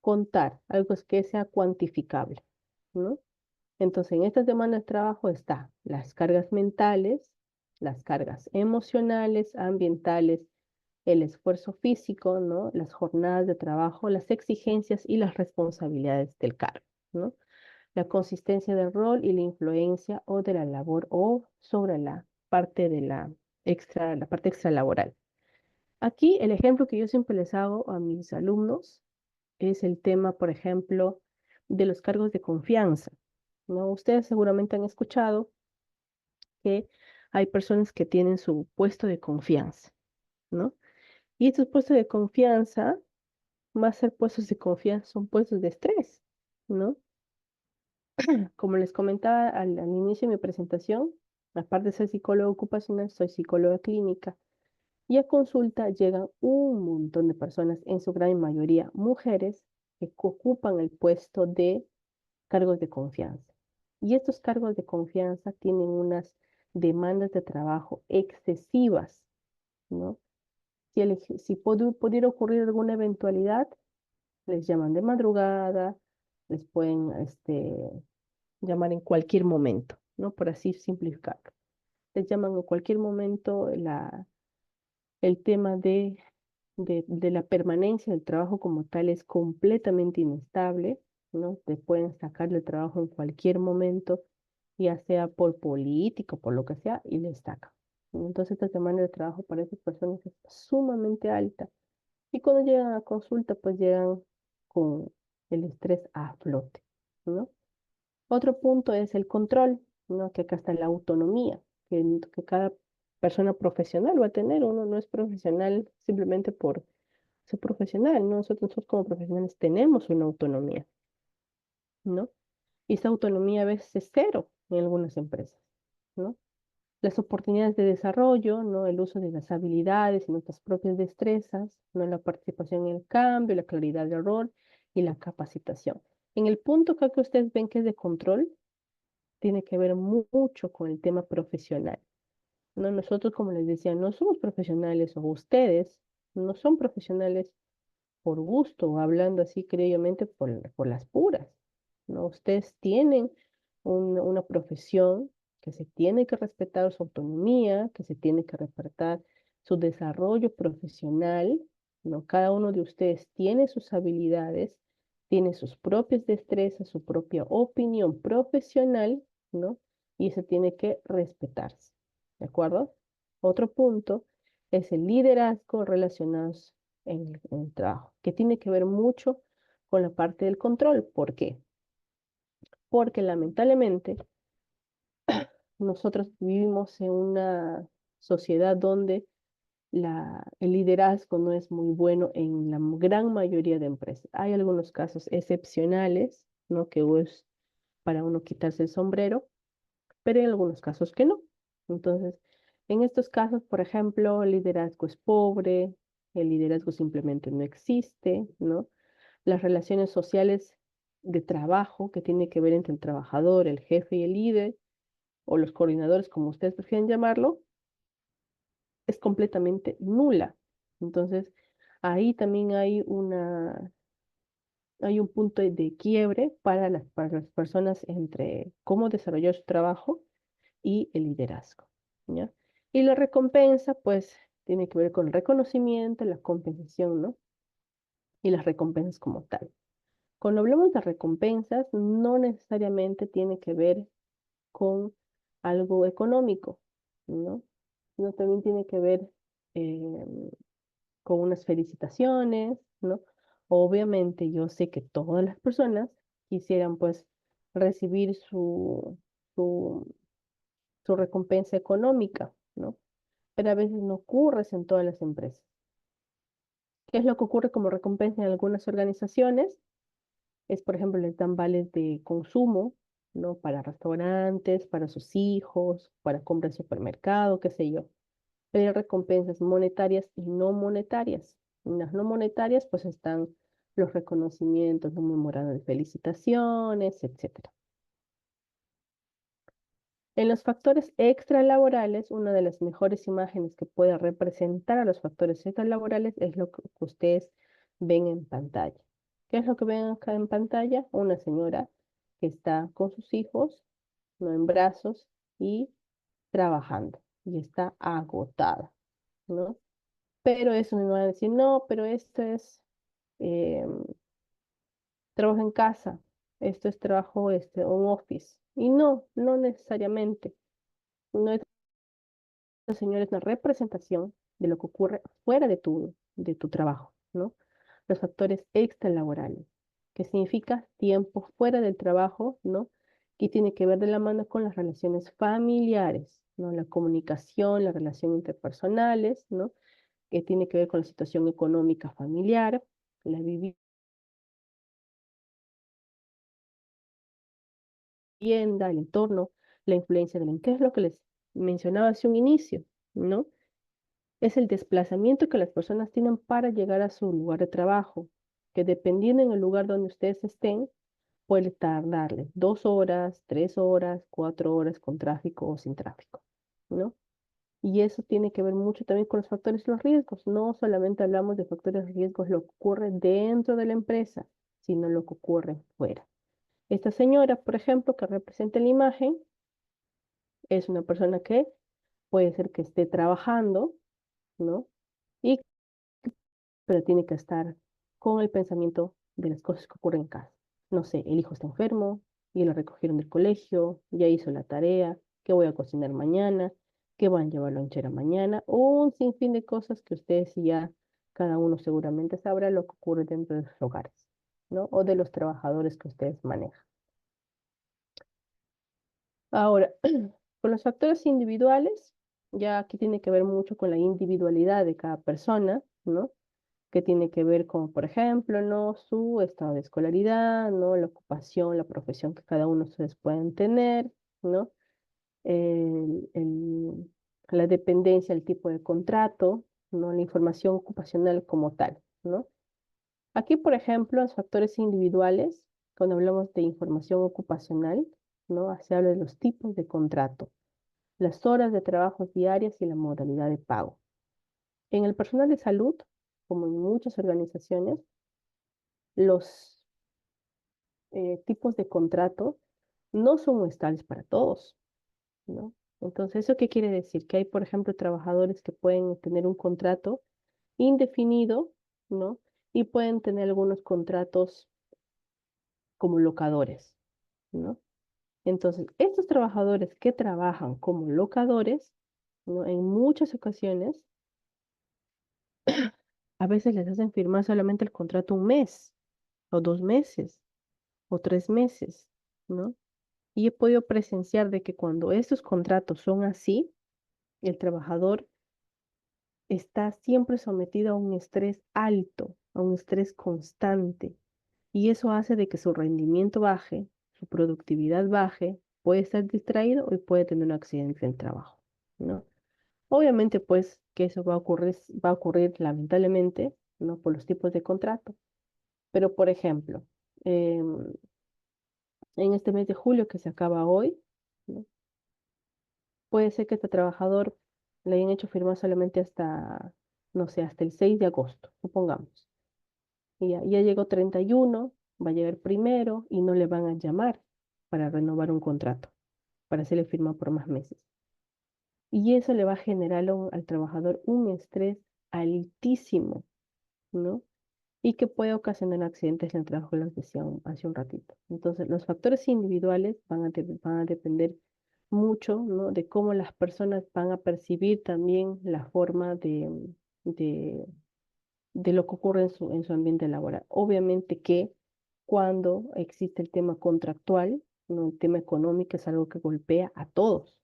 Contar, algo que sea cuantificable, ¿no? Entonces, en estas demandas de trabajo está las cargas mentales, las cargas emocionales, ambientales, el esfuerzo físico, ¿no? Las jornadas de trabajo, las exigencias y las responsabilidades del cargo, ¿no? La consistencia del rol y la influencia o de la labor o sobre la parte de la parte extralaboral. Aquí el ejemplo que yo siempre les hago a mis alumnos es el tema, por ejemplo, de los cargos de confianza, ¿no? Ustedes seguramente han escuchado que hay personas que tienen su puesto de confianza, ¿no? Y estos puestos de confianza, más ser puestos de confianza, son puestos de estrés, ¿no? Como les comentaba al inicio de mi presentación, aparte de ser psicóloga ocupacional, soy psicóloga clínica y a consulta llegan un montón de personas, en su gran mayoría mujeres, que ocupan el puesto de cargos de confianza. Y estos cargos de confianza tienen unas demandas de trabajo excesivas, ¿no? Si pudiera ocurrir alguna eventualidad, les llaman de madrugada, les pueden llamar en cualquier momento, ¿no? Por así simplificarlo. Les llaman en cualquier momento el tema de la permanencia del trabajo como tal es completamente inestable, ¿no? Te pueden sacar del trabajo en cualquier momento, ya sea por político, por lo que sea, y les sacan. Entonces, esta demanda de trabajo para esas personas es sumamente alta. Y cuando llegan a consulta, pues llegan con el estrés a flote, ¿no? Otro punto es el control, ¿no? Que acá está la autonomía, que cada persona profesional va a tener. Uno no es profesional simplemente por ser profesional, ¿no? Nosotros como profesionales tenemos una autonomía, ¿no? Y esa autonomía a veces es cero en algunas empresas, ¿no? Las oportunidades de desarrollo, ¿no? El uso de las habilidades y nuestras propias destrezas, ¿no? La participación en el cambio, la claridad de rol y la capacitación. En el punto que ustedes ven que es de control, tiene que ver mucho con el tema profesional, ¿no? Nosotros, como les decía, no somos profesionales o ustedes no son profesionales por gusto o hablando así criollomente por las puras, ¿no? Ustedes tienen una profesión que se tiene que respetar su autonomía, que se tiene que respetar su desarrollo profesional, ¿no? Cada uno de ustedes tiene sus habilidades, tiene sus propias destrezas, su propia opinión profesional, ¿no? Y eso tiene que respetarse, ¿de acuerdo? Otro punto es el liderazgo relacionado en el trabajo, que tiene que ver mucho con la parte del control. ¿Por qué? Porque lamentablemente nosotros vivimos en una sociedad donde el liderazgo no es muy bueno en la gran mayoría de empresas. Hay algunos casos excepcionales, ¿no? Que es para uno quitarse el sombrero, pero hay algunos casos que no. Entonces, en estos casos, por ejemplo, el liderazgo es pobre, el liderazgo simplemente no existe, ¿no? Las relaciones sociales de trabajo que tiene que ver entre el trabajador, el jefe y el líder, o los coordinadores, como ustedes prefieren llamarlo, es completamente nula. Entonces, ahí también hay un punto de quiebre para las personas entre cómo desarrollar su trabajo y el liderazgo, ¿ya? Y la recompensa, pues, tiene que ver con el reconocimiento, la compensación, ¿no? Y las recompensas como tal. Cuando hablamos de recompensas, no necesariamente tiene que ver con algo económico, ¿no? Sino también tiene que ver eh, con unas felicitaciones, ¿no? Obviamente yo sé que todas las personas quisieran pues recibir su, su recompensa económica, ¿no? Pero a veces no ocurre eso en todas las empresas. ¿Qué es lo que ocurre como recompensa en algunas organizaciones? Es, por ejemplo, les dan vales de consumo, ¿no? Para restaurantes, para sus hijos, para compras en supermercado, qué sé yo. Pero hay recompensas monetarias y no monetarias. En las no monetarias, pues están los reconocimientos, los memorados de felicitaciones, etcétera. En los factores extralaborales, una de las mejores imágenes que puede representar a los factores extralaborales es lo que ustedes ven en pantalla. ¿Qué es lo que ven acá en pantalla? Una señora que está con sus hijos, no en brazos, y trabajando, y está agotada, ¿no? Pero eso me van a decir, no, pero esto es eh, trabajo en casa, esto es trabajo, un office. Y no, no necesariamente. No, señor, es una representación de lo que ocurre fuera de tu trabajo, ¿no? Los factores extralaborales, que significa tiempo fuera del trabajo, ¿no? Que tiene que ver de la mano con las relaciones familiares, ¿no? La comunicación, las relaciones interpersonales, ¿no? Que tiene que ver con la situación económica familiar, la vivienda, el entorno, la influencia del ¿qué es lo que les mencionaba hace un inicio, ¿no? Es el desplazamiento que las personas tienen para llegar a su lugar de trabajo, que dependiendo en el lugar donde ustedes estén, puede tardarles 2 horas, 3 horas, 4 horas con tráfico o sin tráfico, ¿no? Y eso tiene que ver mucho también con los factores y los riesgos. No solamente hablamos de factores de riesgos, lo que ocurre dentro de la empresa, sino lo que ocurre fuera. Esta señora, por ejemplo, que representa la imagen, es una persona que puede ser que esté trabajando, ¿no? Y pero tiene que estar con el pensamiento de las cosas que ocurren en casa. No sé, el hijo está enfermo, y lo recogieron del colegio, ya hizo la tarea, qué voy a cocinar mañana, qué van a llevar lonchera mañana, o un sinfín de cosas que ustedes ya, cada uno seguramente sabrá lo que ocurre dentro de sus hogares, ¿no? O de los trabajadores que ustedes manejan. Ahora, con los factores individuales, ya aquí tiene que ver mucho con la individualidad de cada persona, ¿no? Que tiene que ver con, por ejemplo, ¿no? Su estado de escolaridad, ¿no? La ocupación, la profesión que cada uno de ustedes pueden tener, ¿no? El- el- la dependencia, el tipo de contrato, ¿no? La información ocupacional como tal, ¿no? Aquí, por ejemplo, los factores individuales, cuando hablamos de información ocupacional, ¿no? Se habla de los tipos de contrato, las horas de trabajo diarias y la modalidad de pago. En el personal de salud, como en muchas organizaciones, los tipos de contrato no son estables para todos, ¿no? Entonces, ¿eso qué quiere decir? Que hay, por ejemplo, trabajadores que pueden tener un contrato indefinido, ¿no? Y pueden tener algunos contratos como locadores, ¿no? Entonces, estos trabajadores que trabajan como locadores, ¿no? En muchas ocasiones, a veces les hacen firmar solamente el contrato un mes, o 2 meses, o 3 meses, ¿no? Y he podido presenciar de que cuando estos contratos son así, el trabajador está siempre sometido a un estrés alto, a un estrés constante, y eso hace de que su rendimiento baje, su productividad baje, puede estar distraído y puede tener un accidente en el trabajo, ¿no? Obviamente, pues, que eso va a ocurrir lamentablemente, ¿no? Por los tipos de contrato. Pero, por ejemplo, em, en este mes de julio que se acaba hoy, ¿no? Puede ser que este trabajador le hayan hecho firmar solamente hasta, no sé, hasta el 6 de agosto, supongamos. Y ya llegó 31, va a llegar primero y no le van a llamar para renovar un contrato, para hacerle firma por más meses. Y eso le va a generar al trabajador un estrés altísimo, ¿no? Y que puede ocasionar accidentes en el trabajo, como les decía hace un ratito. Entonces, los factores individuales van a depender mucho, ¿no? De cómo las personas van a percibir también la forma de, de lo que ocurre en su ambiente laboral. Obviamente que cuando existe el tema contractual, ¿no? El tema económico es algo que golpea a todos,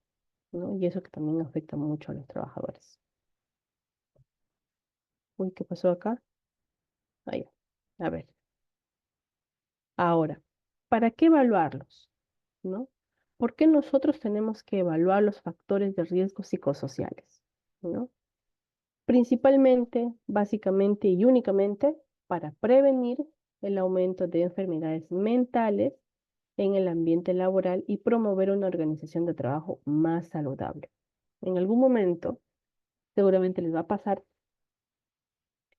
¿no? Y eso que también afecta mucho a los trabajadores. Uy, ¿qué pasó acá? Ahí. A ver, ahora, ¿para qué evaluarlos? ¿No? ¿Por qué nosotros tenemos que evaluar los factores de riesgo psicosociales? ¿No? Principalmente, básicamente y únicamente para prevenir el aumento de enfermedades mentales en el ambiente laboral y promover una organización de trabajo más saludable. En algún momento, seguramente les va a pasar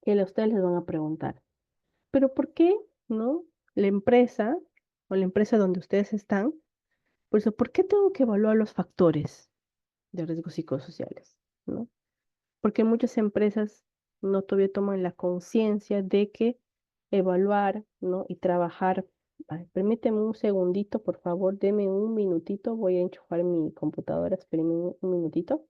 que a ustedes les van a preguntar, ¿pero por qué, no? La empresa o la empresa donde ustedes están, pues, ¿por qué tengo que evaluar los factores de riesgos psicosociales? ¿No? Porque muchas empresas no todavía toman la conciencia de que evaluar, ¿no? Y trabajar. Ay, permíteme un segundito, por favor, deme un minutito, voy a enchufar mi computadora, espérenme un minutito.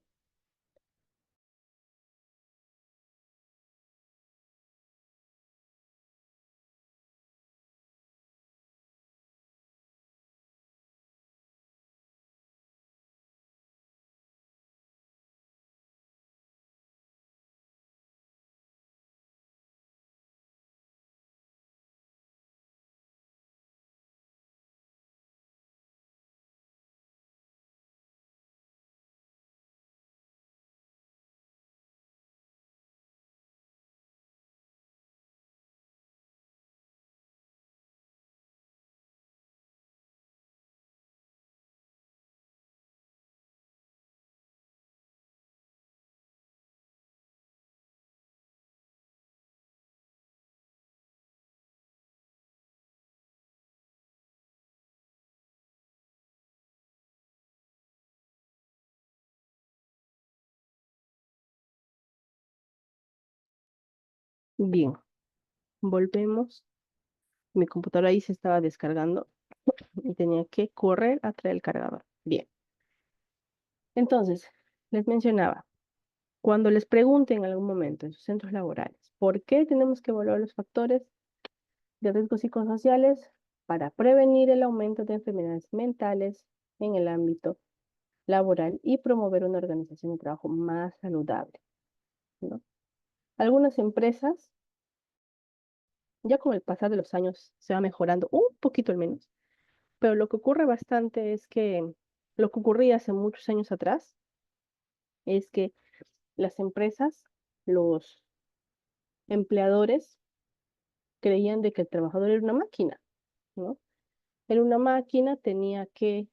Bien, volvemos. Mi computadora ahí se estaba descargando y tenía que correr a traer el cargador. Bien, entonces, les mencionaba, cuando les pregunten en algún momento en sus centros laborales, ¿por qué tenemos que evaluar los factores de riesgos psicosociales para prevenir el aumento de enfermedades mentales en el ámbito laboral y promover una organización de trabajo más saludable, ¿no? Algunas empresas, ya con el pasar de los años, se va mejorando un poquito al menos, pero lo que ocurre bastante es que lo que ocurría hace muchos años atrás es que las empresas, los empleadores creían de que el trabajador era una máquina, ¿no? Era una máquina, tenía que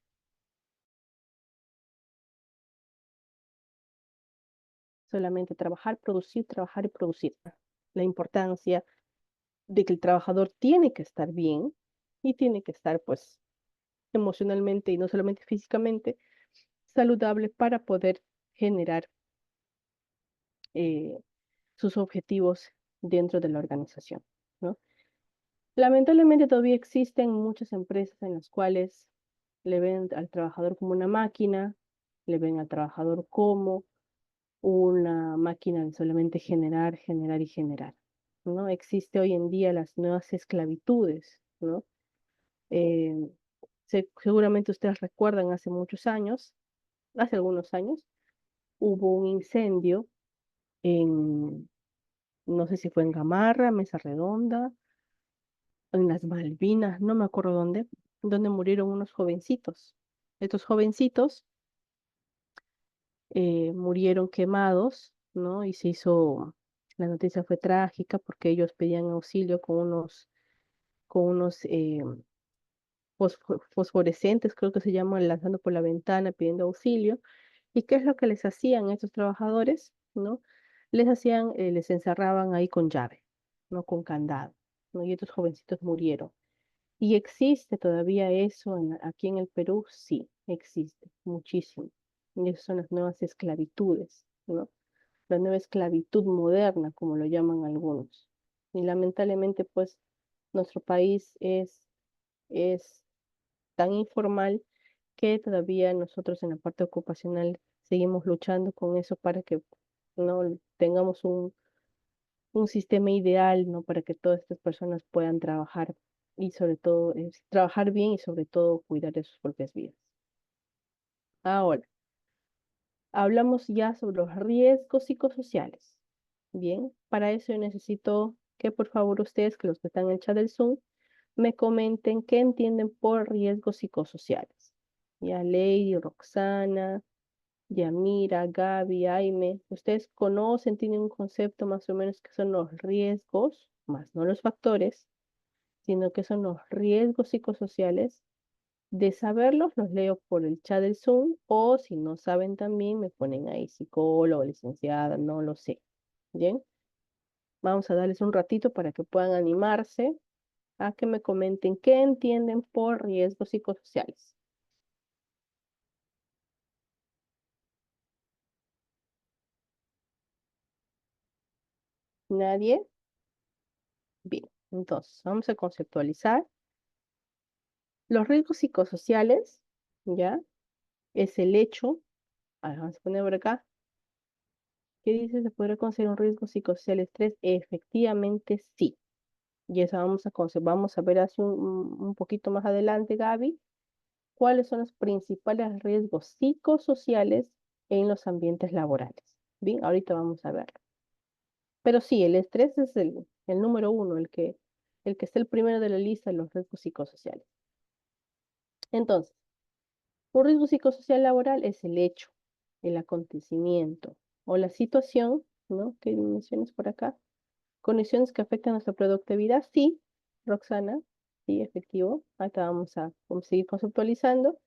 solamente trabajar y producir. La importancia de que el trabajador tiene que estar bien y tiene que estar, pues, emocionalmente y no solamente físicamente saludable para poder generar eh, sus objetivos dentro de la organización, ¿no? Lamentablemente todavía existen muchas empresas en las cuales le ven al trabajador como una máquina, le ven al trabajador como una máquina de solamente generar, generar y generar, ¿no? Existe hoy en día las nuevas esclavitudes, ¿no? Eh, seguramente ustedes recuerdan hace muchos años, hace algunos años, hubo un incendio en, no sé si fue en Gamarra, Mesa Redonda, en las Malvinas, no me acuerdo dónde, donde murieron unos jovencitos. Estos jovencitos murieron quemados, ¿no? Y se hizo, la noticia fue trágica porque ellos pedían auxilio con unos fosforescentes, creo que se llaman, lanzando por la ventana pidiendo auxilio. ¿Y qué es lo que les hacían estos trabajadores? ¿No? Les encerraban ahí con llave, ¿no? Con candado, ¿no? Y estos jovencitos murieron. ¿Y existe todavía eso aquí en el Perú? Sí, existe, muchísimo. Y esas son las nuevas esclavitudes, ¿no? La nueva esclavitud moderna, como lo llaman algunos. Y lamentablemente, pues, nuestro país es tan informal que todavía nosotros en la parte ocupacional seguimos luchando con eso para que no tengamos un sistema ideal, ¿no? Para que todas estas personas puedan trabajar y sobre todo trabajar bien y sobre todo cuidar de sus propias vidas. Ahora, hablamos ya sobre los riesgos psicosociales. Bien, para eso yo necesito que por favor ustedes, que los que están en el chat del Zoom, me comenten qué entienden por riesgos psicosociales. Ya Lady, Roxana, Yamira, Gaby, Aime, ustedes conocen, tienen un concepto más o menos que son los riesgos, más no los factores, sino que son los riesgos psicosociales. De saberlos, los leo por el chat del Zoom o si no saben también me ponen ahí psicólogo, licenciada, no lo sé. Bien, vamos a darles un ratito para que puedan animarse a que me comenten qué entienden por riesgos psicosociales. ¿Nadie? Bien, entonces vamos a conceptualizar. Los riesgos psicosociales, ¿ya? Es el hecho, vamos a poner por acá, ¿qué dice? ¿Se podría considerar un riesgo psicosocial estrés? Efectivamente sí. Y eso vamos a ver hace un poquito más adelante, Gaby, cuáles son los principales riesgos psicosociales en los ambientes laborales. Bien, ahorita vamos a ver. Pero sí, el estrés es el número uno, el que está el primero de la lista de los riesgos psicosociales. Entonces, un riesgo psicosocial laboral es el hecho, el acontecimiento o la situación, ¿no? ¿Qué mencionas por acá? Condiciones que afectan nuestra productividad, sí, Roxana, sí, efectivo. Acá vamos a seguir conceptualizando.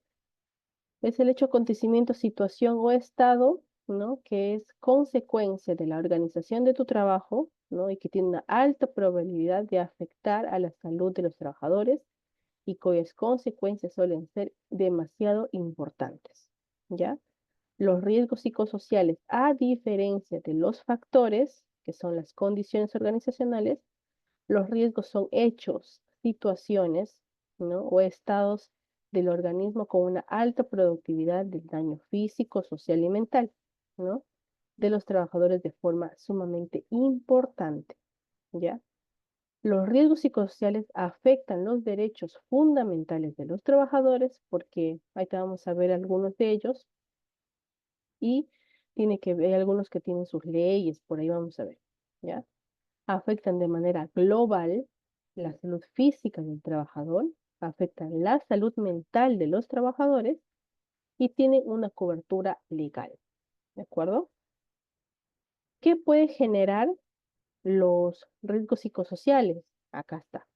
Es el hecho, acontecimiento, situación o estado, ¿no? Que es consecuencia de la organización de tu trabajo, ¿no? Y que tiene una alta probabilidad de afectar a la salud de los trabajadores y cuyas consecuencias suelen ser demasiado importantes, ¿ya? Los riesgos psicosociales, a diferencia de los factores, que son las condiciones organizacionales, los riesgos son hechos, situaciones, ¿no? O estados del organismo con una alta productividad del daño físico, social y mental, ¿no? De los trabajadores de forma sumamente importante, ¿ya? Los riesgos psicosociales afectan los derechos fundamentales de los trabajadores, porque ahí te vamos a ver algunos de ellos, y tiene que ver algunos que tienen sus leyes, por ahí vamos a ver, ¿ya? Afectan de manera global la salud física del trabajador, afectan la salud mental de los trabajadores y tienen una cobertura legal, ¿de acuerdo? ¿Qué puede generar los riesgos psicosociales? Acá está.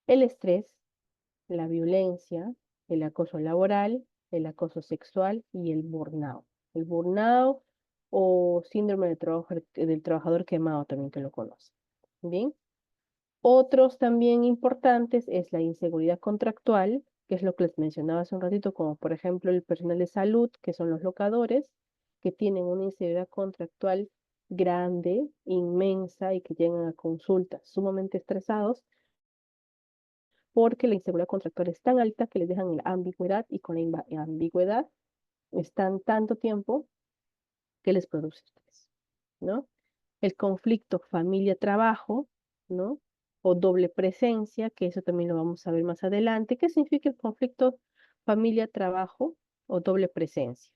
El estrés, la violencia, el acoso laboral, el acoso sexual y el burnout. El burnout o síndrome del trabajador quemado también que lo conoce. Bien. Otros también importantes es la inseguridad contractual, que es lo que les mencionaba hace un ratito, como por ejemplo el personal de salud, que son los locadores, que tienen una inseguridad contractual grande, inmensa y que llegan a consultas sumamente estresados porque la inseguridad contractual es tan alta que les dejan en la ambigüedad y con la ambigüedad están tanto tiempo que les produce estrés, ¿no? El conflicto familia-trabajo, ¿no? O doble presencia, que eso también lo vamos a ver más adelante. ¿Qué significa el conflicto familia-trabajo o doble presencia?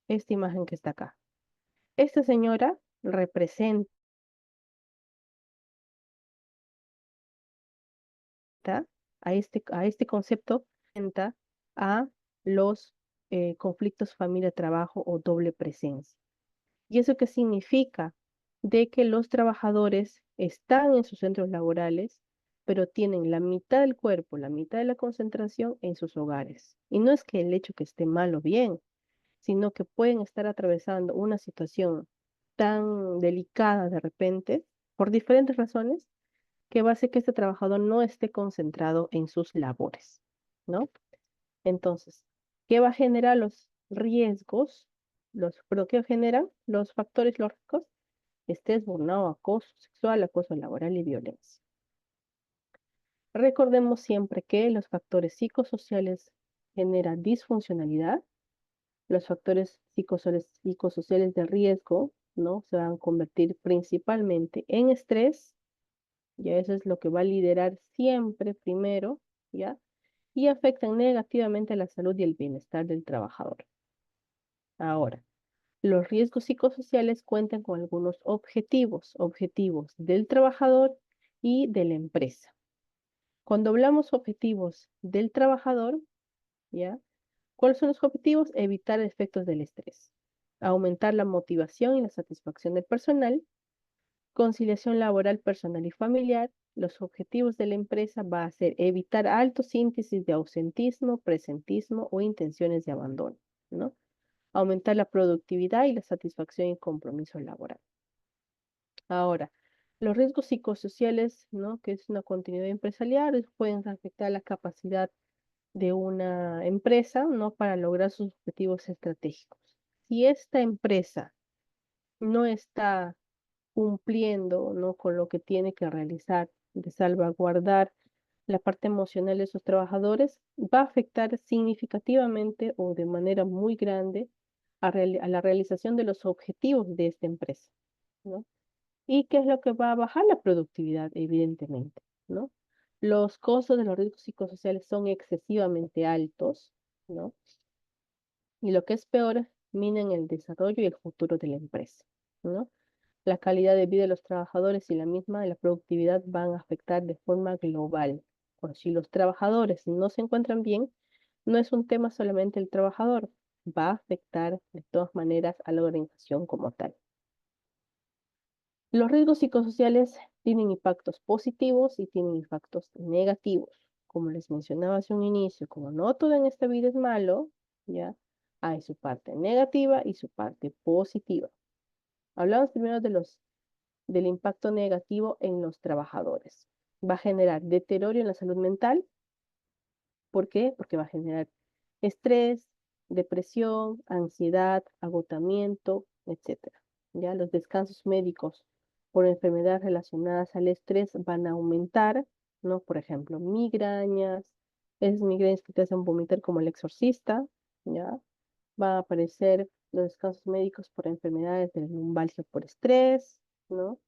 Esta imagen que está acá. Esta señora representa a este concepto, representa a los conflictos familia-trabajo o doble presencia. ¿Y eso qué significa? De que los trabajadores están en sus centros laborales, pero tienen la mitad del cuerpo, la mitad de la concentración en sus hogares. Y no es que el hecho que esté mal o bien, sino que pueden estar atravesando una situación tan delicada de repente, por diferentes razones, que va a hacer que este trabajador no esté concentrado en sus labores, ¿no? Entonces, ¿qué va a generar los riesgos? ¿Pero qué generan los factores lógicos? Estrés, burnout, acoso sexual, acoso laboral y violencia. Recordemos siempre que los factores psicosociales generan disfuncionalidad, los factores psicosociales de riesgo, ¿no? Se van a convertir principalmente en estrés, ya eso es lo que va a liderar siempre primero, ¿ya? Y afectan negativamente a la salud y el bienestar del trabajador. Ahora, los riesgos psicosociales cuentan con algunos objetivos del trabajador y de la empresa. Cuando hablamos objetivos del trabajador, ¿ya? ¿Cuáles son los objetivos? Evitar efectos del estrés, aumentar la motivación y la satisfacción del personal, conciliación laboral, personal y familiar. Los objetivos de la empresa va a ser evitar altos índices de ausentismo, presentismo o intenciones de abandono, ¿no? Aumentar la productividad y la satisfacción y compromiso laboral. Ahora, los riesgos psicosociales, ¿no? Que es una continuidad empresarial, pueden afectar la capacidad de una empresa, ¿no? Para lograr sus objetivos estratégicos. Si esta empresa no está cumpliendo, ¿no? Con lo que tiene que realizar, de salvaguardar la parte emocional de sus trabajadores, va a afectar significativamente o de manera muy grande a la realización de los objetivos de esta empresa, ¿no? ¿Y qué es lo que va a bajar la productividad? Evidentemente, ¿no? Los costos de los riesgos psicosociales son excesivamente altos, ¿no? Y lo que es peor, minan el desarrollo y el futuro de la empresa, ¿no? La calidad de vida de los trabajadores y la productividad van a afectar de forma global. Por si los trabajadores no se encuentran bien, no es un tema solamente el trabajador, va a afectar de todas maneras a la organización como tal. Los riesgos psicosociales tienen impactos positivos y tienen impactos negativos. Como les mencionaba hace un inicio, como no todo en esta vida es malo, ¿ya? Hay su parte negativa y su parte positiva. Hablamos primero del impacto negativo en los trabajadores. Va a generar deterioro en la salud mental. ¿Por qué? Porque va a generar estrés, depresión, ansiedad, agotamiento, etcétera. Ya los descansos médicos por enfermedades relacionadas al estrés van a aumentar, ¿no? Por ejemplo, migrañas, esas migrañas que te hacen vomitar como el exorcista, ¿ya? Va a aparecer los descansos médicos por enfermedades de lumbalgia por estrés, ¿no?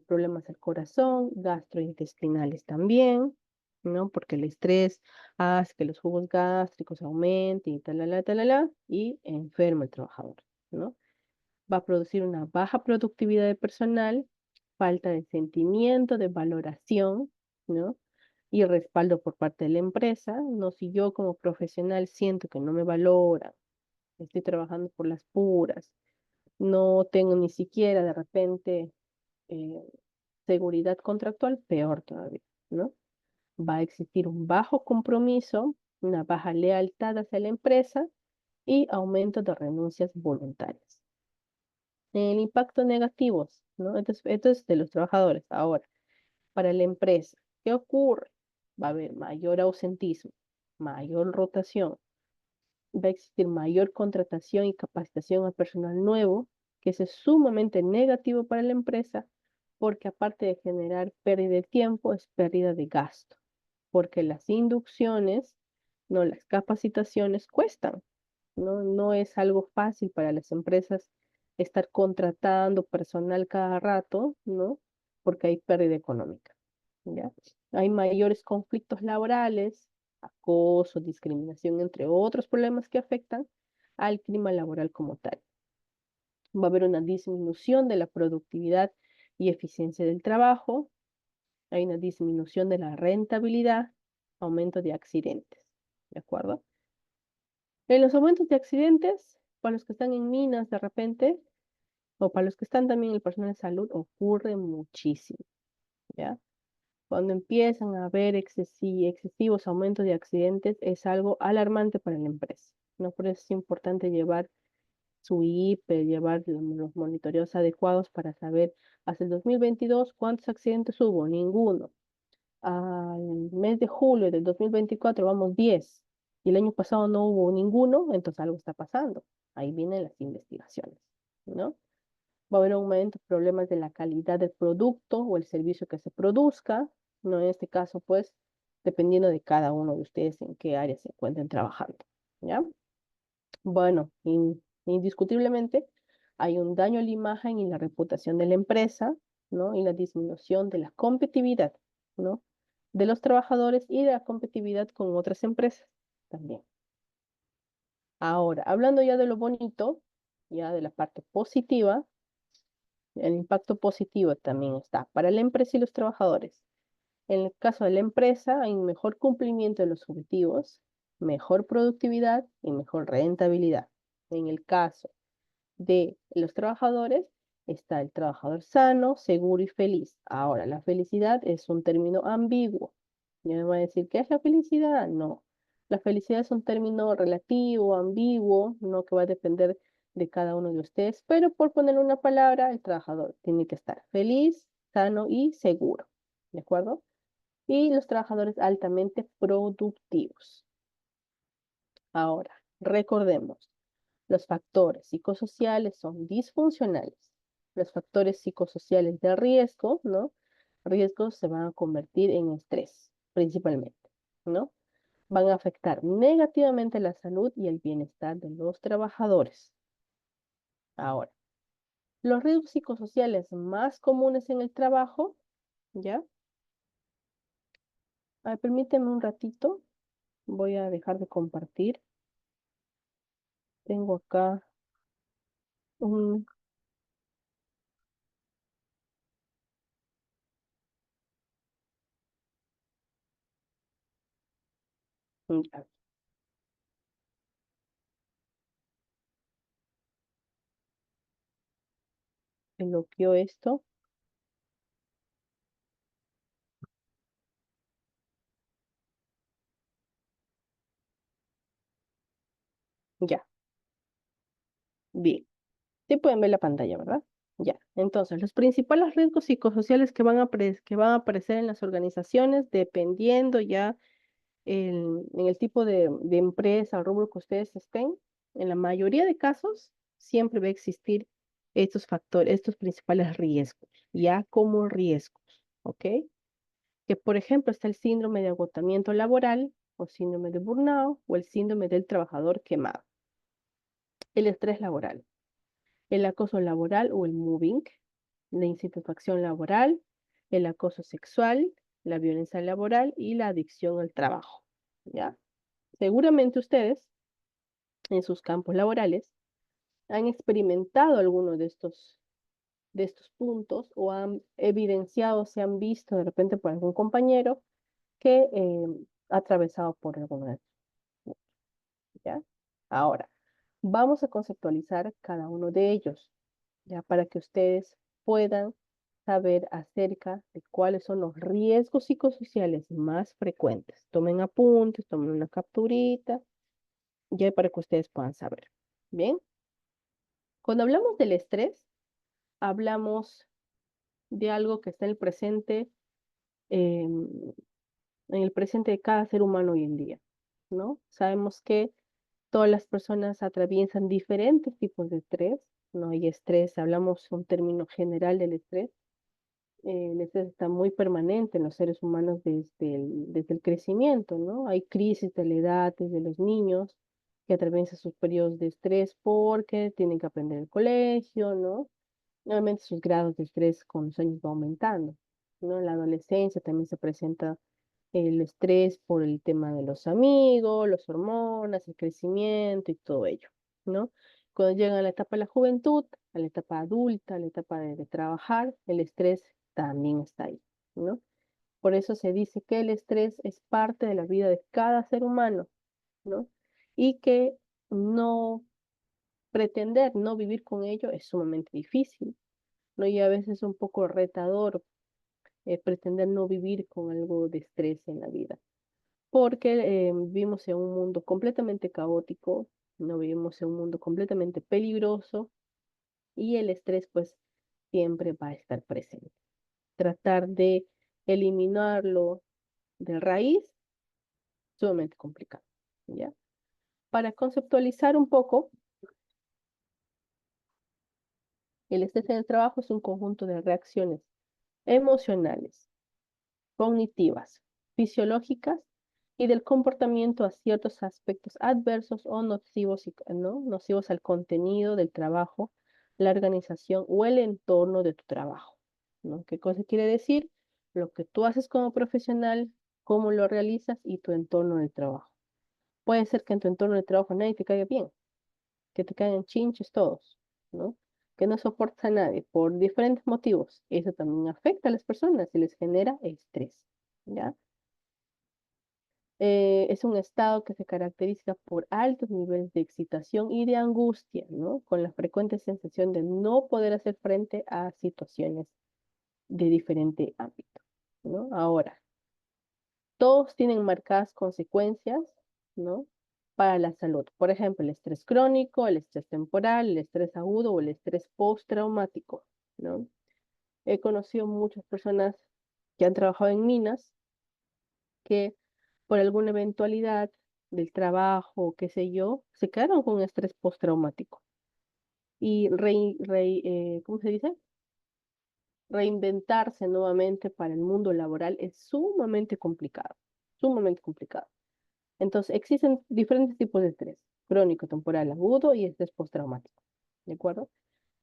Problemas del corazón, gastrointestinales también, ¿no? Porque el estrés hace que los jugos gástricos aumenten y talala, y enferma el trabajador, ¿no? Va a producir una baja productividad de personal, falta de sentimiento, de valoración, ¿no? Y respaldo por parte de la empresa, ¿no? Si yo como profesional siento que no me valoran, estoy trabajando por las puras, no tengo ni siquiera de repente eh, seguridad contractual, peor todavía, ¿no? Va a existir un bajo compromiso, una baja lealtad hacia la empresa y aumento de renuncias voluntarias. El impacto negativo, ¿no? Esto es de los trabajadores. Ahora, para la empresa, ¿qué ocurre? Va a haber mayor ausentismo, mayor rotación, va a existir mayor contratación y capacitación al personal nuevo, que eso es sumamente negativo para la empresa, porque aparte de generar pérdida de tiempo, es pérdida de gasto, porque las inducciones, no las capacitaciones cuestan, ¿no? No es algo fácil para las empresas estar contratando personal cada rato, ¿no? Porque hay pérdida económica, ¿ya? Hay mayores conflictos laborales, acoso, discriminación, entre otros problemas que afectan al clima laboral como tal. Va a haber una disminución de la productividad y eficiencia del trabajo, hay una disminución de la rentabilidad, aumento de accidentes, ¿de acuerdo? En los aumentos de accidentes, para los que están en minas de repente, o para los que están también en el personal de salud, ocurre muchísimo, ¿ya? Cuando empiezan a haber excesivos aumentos de accidentes, es algo alarmante para la empresa, ¿no? Por eso es importante llevar su IP, llevar los monitoreos adecuados para saber hasta el 2022 cuántos accidentes hubo, ninguno. Al mes de julio del 2024 vamos 10 y el año pasado no hubo ninguno, entonces algo está pasando. Ahí vienen las investigaciones, ¿no? Va a haber aumento, problemas de la calidad del producto o el servicio que se produzca, ¿no? En este caso, pues, dependiendo de cada uno de ustedes en qué área se encuentren trabajando, ¿ya? Bueno, indiscutiblemente hay un daño a la imagen y la reputación de la empresa, ¿no? Y la disminución de la competitividad, ¿no? De los trabajadores y de la competitividad con otras empresas también. Ahora, hablando ya de lo bonito, ya de la parte positiva, el impacto positivo también está para la empresa y los trabajadores. En el caso de la empresa, hay un mejor cumplimiento de los objetivos, mejor productividad y mejor rentabilidad. En el caso de los trabajadores, está el trabajador sano, seguro y feliz. Ahora, la felicidad es un término ambiguo. Ya me va a decir, ¿qué es la felicidad? No. La felicidad es un término relativo, ambiguo, no que va a depender de cada uno de ustedes, pero por poner una palabra, el trabajador tiene que estar feliz, sano y seguro. ¿De acuerdo? Y los trabajadores altamente productivos. Ahora, recordemos. Los factores psicosociales son disfuncionales. Los factores psicosociales de riesgo, ¿no? Riesgos se van a convertir en estrés, principalmente, ¿no? Van a afectar negativamente la salud y el bienestar de los trabajadores. Ahora, los riesgos psicosociales más comunes en el trabajo, ¿ya? A ver, permíteme un ratito, voy a dejar de compartir. Tengo acá un... ya, bloqueó esto. Ya, bien. Sí pueden ver la pantalla, ¿verdad? Ya. Entonces, los principales riesgos psicosociales que van a aparecer en las organizaciones, dependiendo ya en el tipo de empresa o rubro que ustedes estén, en la mayoría de casos, siempre va a existir estos factores, estos principales riesgos, ya como riesgos, ¿ok? Que por ejemplo está el síndrome de agotamiento laboral o síndrome de burnout o el síndrome del trabajador quemado. El estrés laboral, el acoso laboral o el mobbing, la insatisfacción laboral, el acoso sexual, la violencia laboral y la adicción al trabajo, ¿ya? Seguramente ustedes en sus campos laborales han experimentado alguno de estos puntos o han evidenciado, se han visto de repente por algún compañero que ha atravesado por alguno de estos, ¿ya? Ahora, vamos a conceptualizar cada uno de ellos, ya para que ustedes puedan saber acerca de cuáles son los riesgos psicosociales más frecuentes. Tomen apuntes, tomen una capturita, ya para que ustedes puedan saber. Bien, cuando hablamos del estrés, hablamos de algo que está em, en el presente de cada ser humano hoy en día, ¿no? Sabemos que todas las personas atraviesan diferentes tipos de estrés, ¿no? Hay estrés, hablamos un término general del estrés. El estrés está muy permanente en los seres humanos desde el crecimiento, ¿no? Hay crisis de la edad desde los niños que atraviesan sus periodos de estrés porque tienen que aprender el colegio, ¿no? Normalmente sus grados de estrés con los años va aumentando, ¿no? En la adolescencia también se presenta el estrés por el tema de los amigos, las hormonas, el crecimiento y todo ello, ¿no? Cuando llegan a la etapa de la juventud, a la etapa adulta, a la etapa de trabajar, el estrés también está ahí, ¿no? Por eso se dice que el estrés es parte de la vida de cada ser humano, ¿no? Y que no pretender no vivir con ello es sumamente difícil, ¿no? Y a veces un poco retador pretender no vivir con algo de estrés en la vida porque vivimos en un mundo completamente caótico, no vivimos en un mundo completamente peligroso y el estrés pues siempre va a estar presente. Tratar de eliminarlo de raíz, sumamente complicado, ¿ya? Para conceptualizar un poco, el estrés en el trabajo es un conjunto de reacciones emocionales, cognitivas, fisiológicas y del comportamiento a ciertos aspectos adversos o nocivos, ¿no? Nocivos al contenido del trabajo, la organización o el entorno de tu trabajo, ¿no? ¿Qué cosa quiere decir? Lo que tú haces como profesional, cómo lo realizas y tu entorno de trabajo. Puede ser que en tu entorno de trabajo nadie te caiga bien, que te caigan chinches todos, ¿no? Que no soportas a nadie por diferentes motivos. Eso también afecta a las personas y les genera estrés, ¿ya? Es un estado que se caracteriza por altos niveles de excitación y de angustia, ¿no? Con la frecuente sensación de no poder hacer frente a situaciones de diferente ámbito, ¿no? Ahora, todos tienen marcadas consecuencias, ¿no? Para la salud. Por ejemplo, el estrés crónico, el estrés temporal, el estrés agudo o el estrés postraumático, ¿no? He conocido muchas personas que han trabajado en minas que por alguna eventualidad del trabajo, qué sé yo, se quedaron con estrés postraumático. Y ¿cómo se dice? Reinventarse nuevamente para el mundo laboral es sumamente complicado, sumamente complicado. Entonces, existen diferentes tipos de estrés, crónico, temporal, agudo y estrés postraumático, ¿de acuerdo?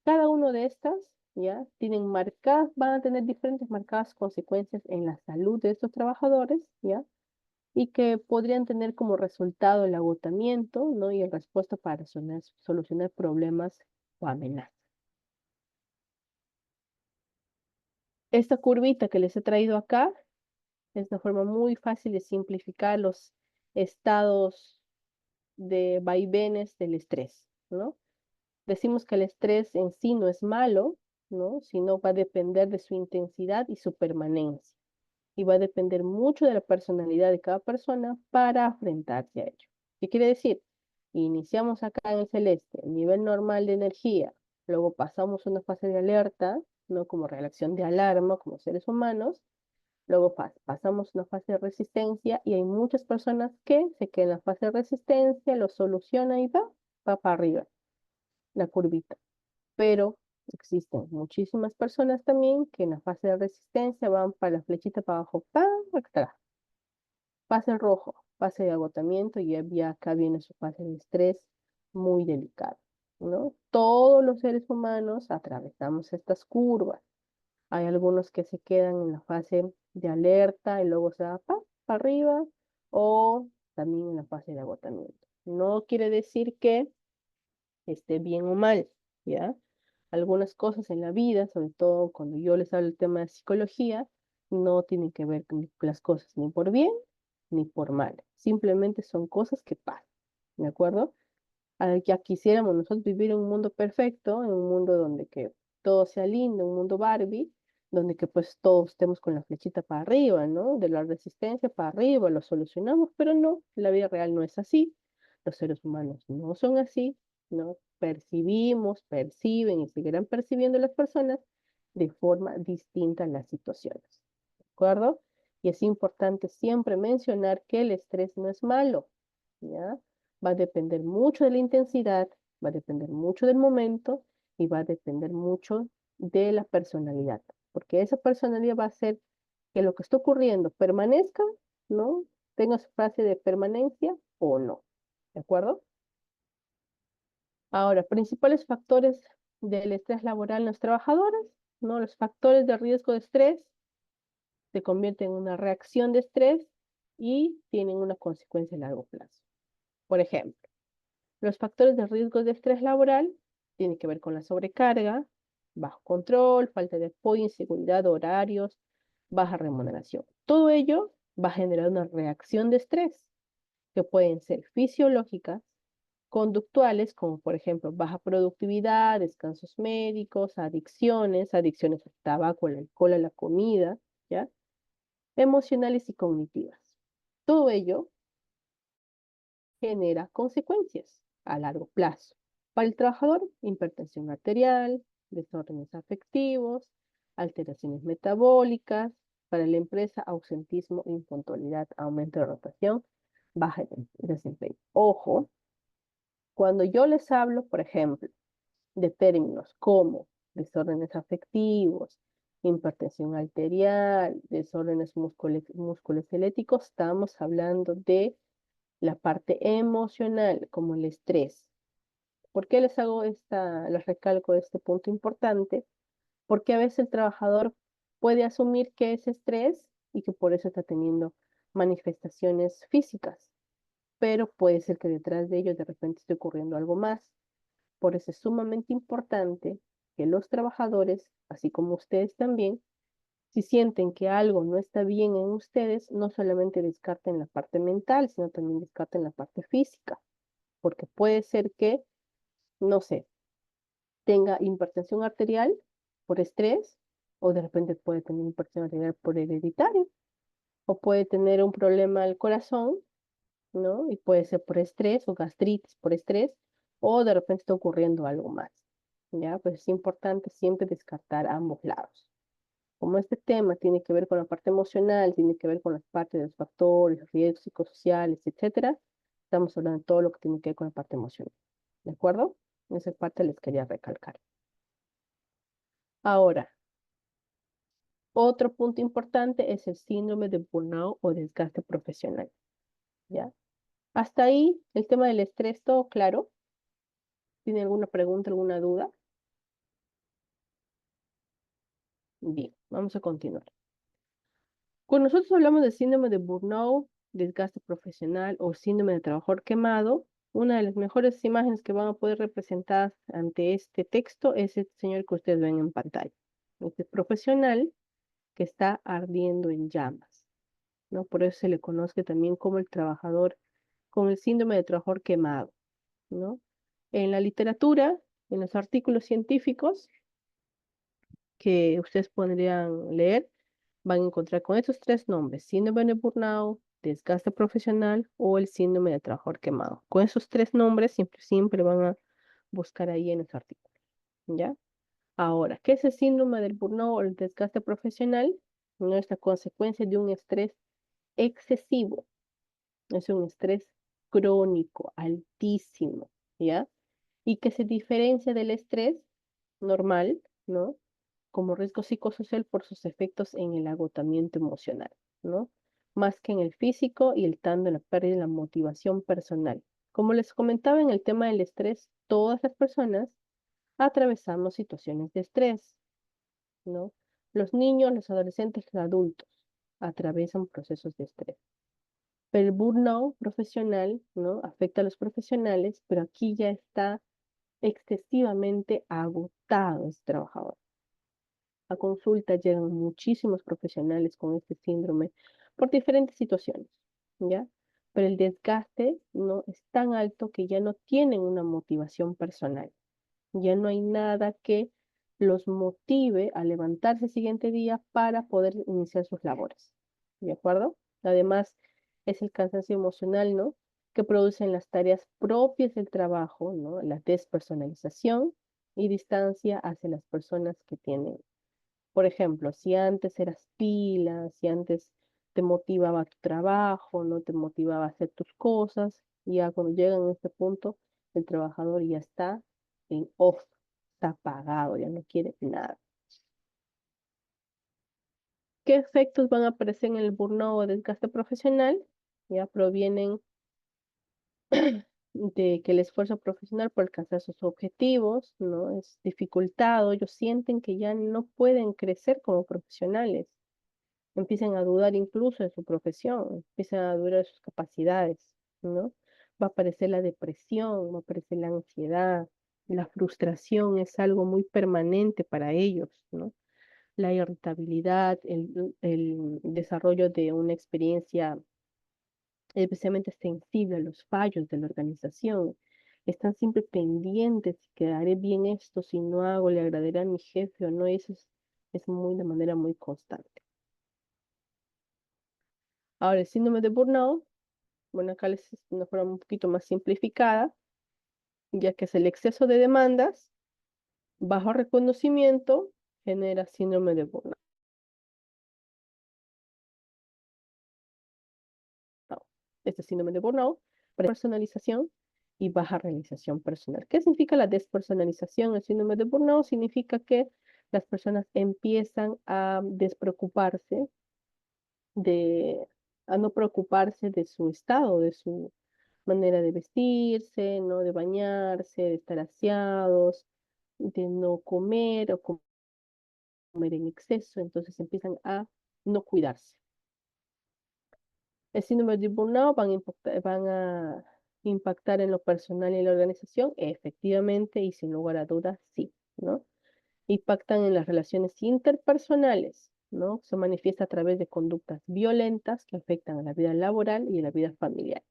Cada uno de estas, ya, tienen marcadas, van a tener diferentes marcadas consecuencias en la salud de estos trabajadores, ¿ya? Y que podrían tener como resultado el agotamiento, ¿no? Y el respuesta para solucionar problemas o amenazas. Esta curvita que les he traído acá es una forma muy fácil de simplificar los estados de vaivenes del estrés, ¿no? Decimos que el estrés en sí no es malo, ¿no? Sino va a depender de su intensidad y su permanencia. Y va a depender mucho de la personalidad de cada persona para enfrentarse a ello. ¿Qué quiere decir? Iniciamos acá en el celeste, nivel normal de energía, luego pasamos a una fase de alerta, ¿no? Como reacción de alarma, como seres humanos, luego pasamos a una fase de resistencia y hay muchas personas que se quedan en la fase de resistencia, lo solucionan y va para arriba, la curvita. Pero Existen muchísimas personas también que en la fase de resistencia van para la flechita para abajo, ¡pam! Extra. Fase en rojo, fase de agotamiento y ya acá viene su fase de estrés muy delicado, ¿no? Todos los seres humanos atravesamos estas curvas. Hay algunos que se quedan en la fase de alerta y luego se va para arriba o también en la fase de agotamiento. No quiere decir que esté bien o mal, ¿ya? Algunas cosas en la vida, sobre todo cuando yo les hablo del tema de psicología, no tienen que ver con las cosas ni por bien ni por mal. Simplemente son cosas que pasan, ¿de acuerdo? Ya quisiéramos nosotros vivir en un mundo perfecto, en un mundo donde que todo sea lindo, un mundo Barbie, donde que pues todos estemos con la flechita para arriba, ¿no? De la resistencia para arriba, lo solucionamos, pero no, la vida real no es así. Los seres humanos no son así, ¿no? Percibimos, perciben y seguirán percibiendo las personas de forma distinta las situaciones, ¿de acuerdo? Y es importante siempre mencionar que el estrés no es malo, ¿ya? Va a depender mucho de la intensidad, va a depender mucho del momento y va a depender mucho de la personalidad, porque esa personalidad va a hacer que lo que está ocurriendo permanezca, ¿no? Tenga su fase de permanencia o no, ¿de acuerdo? Ahora, principales factores del estrés laboral en los trabajadores, ¿no? Los factores de riesgo de estrés se convierten en una reacción de estrés y tienen una consecuencia a largo plazo. Por ejemplo, los factores de riesgo de estrés laboral tienen que ver con la sobrecarga, bajo control, falta de apoyo, inseguridad, horarios, baja remuneración. Todo ello va a generar una reacción de estrés que pueden ser fisiológicas, conductuales, como por ejemplo baja productividad, descansos médicos, adicciones al tabaco, al alcohol, a la comida, ¿ya? Emocionales y cognitivas. Todo ello genera consecuencias a largo plazo. Para el trabajador, hipertensión arterial, desórdenes afectivos, alteraciones metabólicas. Para la empresa, ausentismo, impuntualidad, aumento de rotación, baja de desempeño. Ojo, cuando yo les hablo, por ejemplo, de términos como desórdenes afectivos, hipertensión arterial, desórdenes musculoesqueléticos, estamos hablando de la parte emocional, como el estrés. ¿Por qué les recalco este punto importante? Porque a veces el trabajador puede asumir que es estrés y que por eso está teniendo manifestaciones físicas, pero puede ser que detrás de ello de repente esté ocurriendo algo más. Por eso es sumamente importante que los trabajadores, así como ustedes también, si sienten que algo no está bien en ustedes, no solamente descarten la parte mental, sino también descarten la parte física, porque puede ser que, no sé, tenga hipertensión arterial por estrés, o de repente puede tener hipertensión arterial por hereditario, o puede tener un problema al corazón, ¿no? Y puede ser por estrés o gastritis por estrés, o de repente está ocurriendo algo más, ¿ya? Pues es importante siempre descartar ambos lados. Como este tema tiene que ver con la parte emocional, tiene que ver con las partes de los factores, riesgos psicosociales, etcétera, estamos hablando de todo lo que tiene que ver con la parte emocional. ¿De acuerdo? Esa parte les quería recalcar. Ahora, otro punto importante es el síndrome de burnout o desgaste profesional. ¿Ya? Hasta ahí, el tema del estrés, todo claro. ¿Tiene alguna pregunta, alguna duda? Bien, vamos a continuar. Cuando nosotros hablamos de síndrome de burnout, desgaste profesional o síndrome de trabajador quemado, una de las mejores imágenes que van a poder representar ante este texto es este señor que ustedes ven en pantalla. Este profesional que está ardiendo en llamas, ¿no? Por eso se le conoce también como el trabajador con el síndrome de trabajador quemado, ¿no? En la literatura, en los artículos científicos que ustedes podrían leer, van a encontrar con estos tres nombres: síndrome de burnout, desgaste profesional o el síndrome de trabajador quemado. Con esos tres nombres siempre van a buscar ahí en los artículos, ¿ya? Ahora, ¿qué es el síndrome del burnout o el desgaste profesional? No es la consecuencia de un estrés excesivo, es un estrés crónico, altísimo, ¿ya? Y que se diferencia del estrés normal, ¿no? Como riesgo psicosocial por sus efectos en el agotamiento emocional, ¿no? Más que en el físico y el tanto en la pérdida de la motivación personal. Como les comentaba en el tema del estrés, todas las personas atravesamos situaciones de estrés, ¿no? Los niños, los adolescentes, los adultos atraviesan procesos de estrés. Pero el burnout profesional, ¿no? Afecta a los profesionales, pero aquí ya está excesivamente agotado ese trabajador. A consulta llegan muchísimos profesionales con este síndrome por diferentes situaciones, ¿ya? Pero el desgaste no es tan alto que ya no tienen una motivación personal. Ya no hay nada que los motive a levantarse el siguiente día para poder iniciar sus labores. ¿De acuerdo? Además, es el cansancio emocional, ¿no? Que producen las tareas propias del trabajo, ¿no? La despersonalización y distancia hacia las personas que tienen. Por ejemplo, si antes eras pila, si antes te motivaba tu trabajo, no te motivaba a hacer tus cosas, ya cuando llegan a este punto, el trabajador ya está en off, está apagado, ya no quiere nada. ¿Qué efectos van a aparecer en el burnout o desgaste profesional? Ya provienen de que el esfuerzo profesional por alcanzar sus objetivos, ¿no? Es dificultado, ellos sienten que ya no pueden crecer como profesionales, empiezan a dudar incluso de su profesión, empiezan a dudar de sus capacidades, ¿no? Va a aparecer la depresión, va a aparecer la ansiedad, la frustración es algo muy permanente para ellos, ¿no? La irritabilidad, el desarrollo de una experiencia especialmente sensible a los fallos de la organización. Están siempre pendientes, que haré bien esto, si no hago, le agradaré a mi jefe o no, eso es muy de manera muy constante. Ahora, el síndrome de burnout, bueno, acá les es una forma un poquito más simplificada, ya que es el exceso de demandas, bajo reconocimiento, genera síndrome de burnout. Este síndrome de burnout, personalización y baja realización personal. ¿Qué significa la despersonalización? El síndrome de burnout significa que las personas empiezan a despreocuparse de, a no preocuparse de su estado, de su manera de vestirse, ¿no? De bañarse, de estar aseados, de no comer o comer en exceso, entonces empiezan a no cuidarse. El síndrome de burnout van a impactar en lo personal y en la organización, efectivamente, y sin lugar a dudas, sí, ¿no? Impactan en las relaciones interpersonales, ¿no? Se manifiesta a través de conductas violentas que afectan a la vida laboral y a la vida familiar.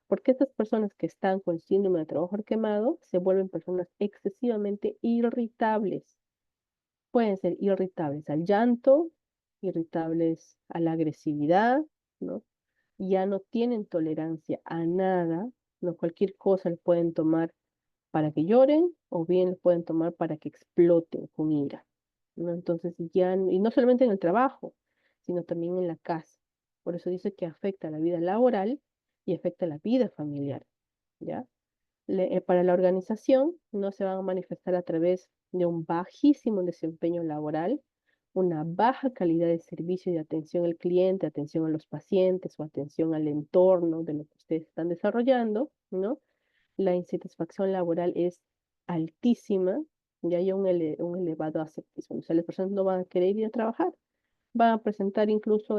Porque estas personas que están con síndrome de trabajador quemado se vuelven personas excesivamente irritables. Pueden ser irritables al llanto, irritables a la agresividad, ¿no? Ya no tienen tolerancia a nada, ¿no? Cualquier cosa le pueden tomar para que lloren o bien lo pueden tomar para que exploten con ira, ¿no? Entonces ya, y no solamente en el trabajo, sino también en la casa. Por eso dice que afecta a la vida laboral y afecta a la vida familiar, ¿ya? Para la organización no se van a manifestar a través de un bajísimo desempeño laboral, una baja calidad de servicio y de atención al cliente, atención a los pacientes o atención al entorno de lo que ustedes están desarrollando, ¿no? La insatisfacción laboral es altísima y hay un elevado asceptismo. O sea, las personas no van a querer ir a trabajar, van a presentar incluso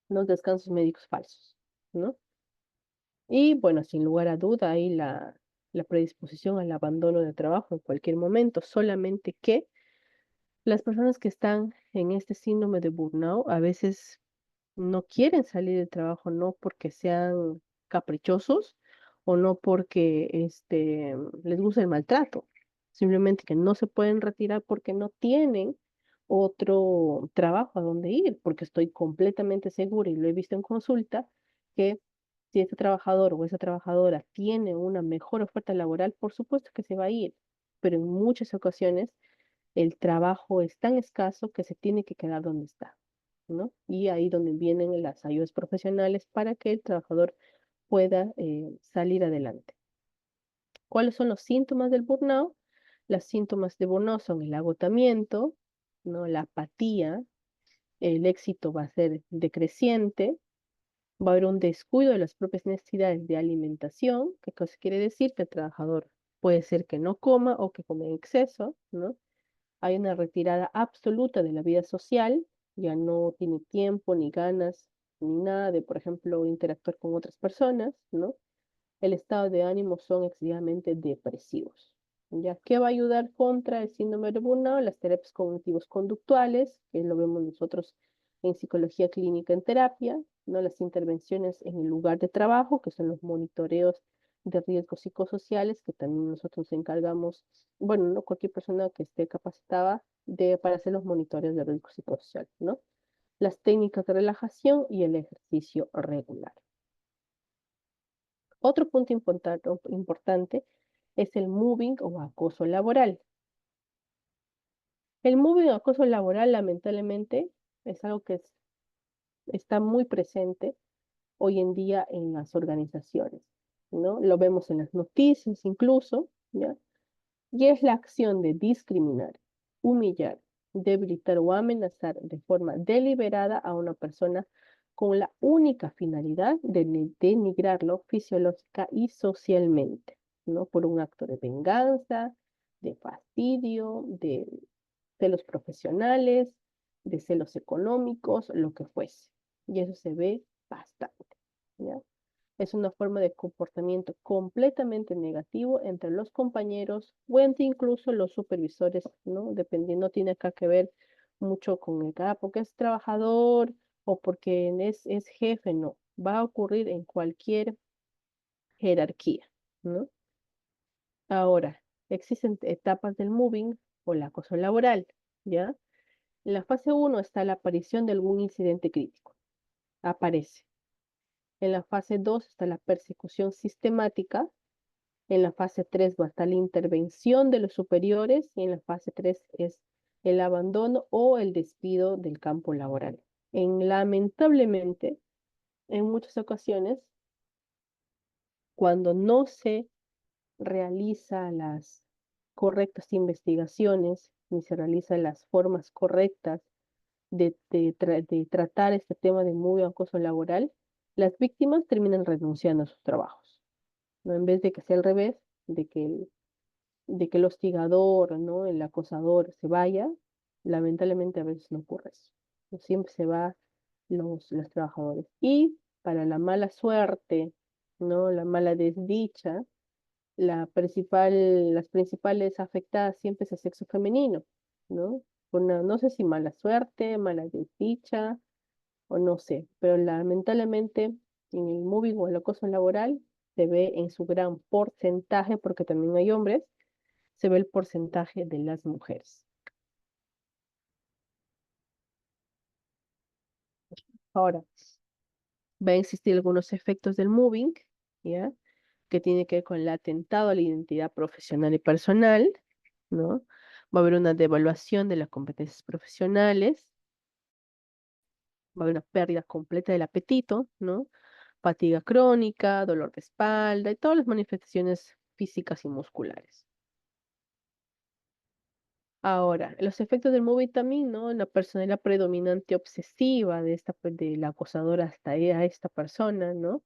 los descansos médicos falsos, ¿no? Y bueno, sin lugar a duda, hay la predisposición al abandono de trabajo en cualquier momento, solamente que las personas que están en este síndrome de burnout a veces no quieren salir del trabajo, no porque sean caprichosos o no porque les gusta el maltrato, simplemente que no se pueden retirar porque no tienen otro trabajo a donde ir, porque estoy completamente segura y lo he visto en consulta, que si ese trabajador o esa trabajadora tiene una mejor oferta laboral, por supuesto que se va a ir, pero en muchas ocasiones el trabajo es tan escaso que se tiene que quedar donde está, ¿no? Y ahí donde vienen las ayudas profesionales para que el trabajador pueda salir adelante. ¿Cuáles son los síntomas del burnout? Los síntomas de burnout son el agotamiento, ¿no? La apatía, el éxito va a ser decreciente, va a haber un descuido de las propias necesidades de alimentación. ¿Qué cosa quiere decir? Que el trabajador puede ser que no coma o que come en exceso, ¿no? Hay una retirada absoluta de la vida social, ya no tiene tiempo ni ganas ni nada de, por ejemplo, interactuar con otras personas, ¿no? El estado de ánimo son excesivamente depresivos. ¿Ya? ¿Qué va a ayudar contra el síndrome de burnout? Las terapias cognitivos conductuales, que lo vemos nosotros en psicología clínica en terapia, ¿no? Las intervenciones en el lugar de trabajo, que son los monitoreos de riesgos psicosociales, que también nosotros nos encargamos, bueno, no cualquier persona que esté capacitada para hacer los monitoreos de riesgos psicosociales, ¿no? Las técnicas de relajación y el ejercicio regular. Otro punto importante es el moving o acoso laboral. El moving o acoso laboral, lamentablemente, es algo que está muy presente hoy en día en las organizaciones, ¿no? Lo vemos en las noticias incluso, ¿ya? Y es la acción de discriminar, humillar, debilitar o amenazar de forma deliberada a una persona con la única finalidad de denigrarlo fisiológica y socialmente, ¿no? Por un acto de venganza, de fastidio, de celos profesionales, de celos económicos, lo que fuese. Y eso se ve bastante, ¿ya? Es una forma de comportamiento completamente negativo entre los compañeros o entre incluso los supervisores, ¿no? Dependiendo, no tiene acá que ver mucho con el porque es trabajador o porque es jefe, no. Va a ocurrir en cualquier jerarquía, ¿no? Ahora, existen etapas del moving o el acoso laboral, ¿ya? En la fase uno está la aparición de algún incidente crítico. Aparece. En la fase 2 está la persecución sistemática. En la fase 3 va a estar la intervención de los superiores y en la fase 3 es el abandono o el despido del campo laboral. Lamentablemente, en muchas ocasiones, cuando no se realiza las correctas investigaciones ni se realizan las formas correctas de tratar este tema de muy acoso laboral, las víctimas terminan renunciando a sus trabajos, ¿no? En vez de que sea al revés, de que el hostigador, ¿no? El acosador se vaya, lamentablemente a veces no ocurre eso. No siempre se va los trabajadores. Y para la mala suerte, ¿no? La mala desdicha, las principales afectadas siempre es el sexo femenino, ¿no? No sé si mala suerte, mala desdicha, o no sé, pero lamentablemente en el moving o el acoso laboral se ve en su gran porcentaje, porque también hay hombres, se ve el porcentaje de las mujeres. Ahora, va a existir algunos efectos del moving, ¿ya? Que tiene que ver con el atentado a la identidad profesional y personal, ¿no? Va a haber una devaluación de las competencias profesionales, va a haber una pérdida completa del apetito, ¿no? Fatiga crónica, dolor de espalda y todas las manifestaciones físicas y musculares. Ahora, los efectos del movie también, ¿no? La personalidad predominante obsesiva del acosador hasta a esta persona, ¿no?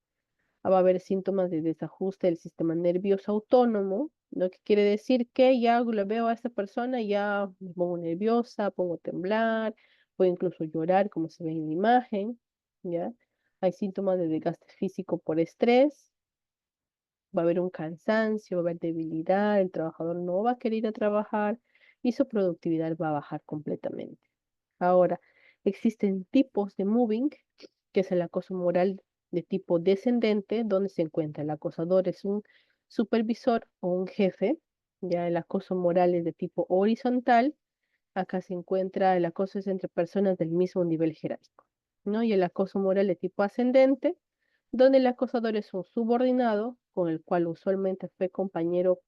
Va a haber síntomas de desajuste del sistema nervioso autónomo, lo que quiere decir que ya lo veo a esta persona y ya me pongo nerviosa, pongo a temblar, puedo incluso llorar como se ve en la imagen, ¿ya? Hay síntomas de desgaste físico por estrés, va a haber un cansancio, va a haber debilidad, el trabajador no va a querer ir a trabajar y su productividad va a bajar completamente. Ahora, existen tipos de moving, que es el acoso moral de tipo descendente, donde se encuentra el acosador es un supervisor o un jefe, ya el acoso moral es de tipo horizontal, acá se encuentra el acoso es entre personas del mismo nivel jerárquico, ¿no? Y el acoso moral de tipo ascendente, donde el acosador es un subordinado con el cual usualmente fue compañero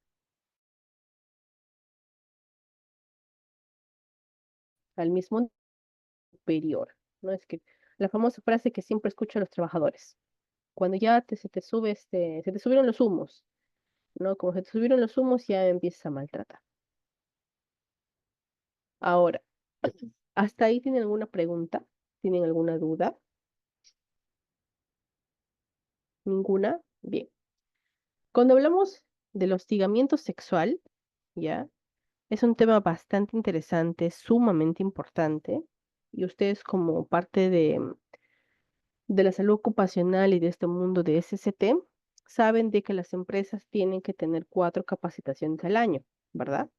al mismo superior, ¿no? Es que la famosa frase que siempre escucho a los trabajadores, cuando ya se te subieron los humos, ¿no? Como se te subieron los humos, ya empiezas a maltratar. Ahora, ¿hasta ahí tienen alguna pregunta? ¿Tienen alguna duda? ¿Ninguna? Bien. Cuando hablamos del hostigamiento sexual, ¿ya? Es un tema bastante interesante, sumamente importante, y ustedes como parte de la salud ocupacional y de este mundo de SST, saben de que las empresas tienen que tener 4 capacitaciones al año, ¿verdad?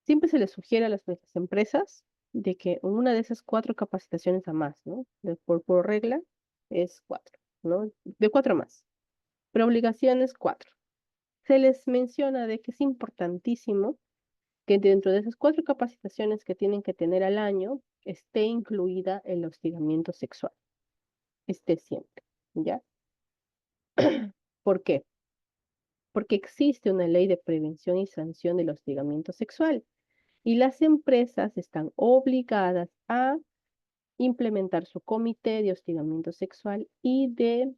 Siempre se les sugiere a las empresas de que una de esas 4 capacitaciones a más, ¿no? Por regla es 4, ¿no? De 4 a más, pero obligaciones 4. Se les menciona de que es importantísimo que dentro de esas 4 capacitaciones que tienen que tener al año esté incluida el hostigamiento sexual, esté siempre, ¿ya? ¿Por qué? Porque existe una ley de prevención y sanción del hostigamiento sexual y las empresas están obligadas a implementar su comité de hostigamiento sexual y de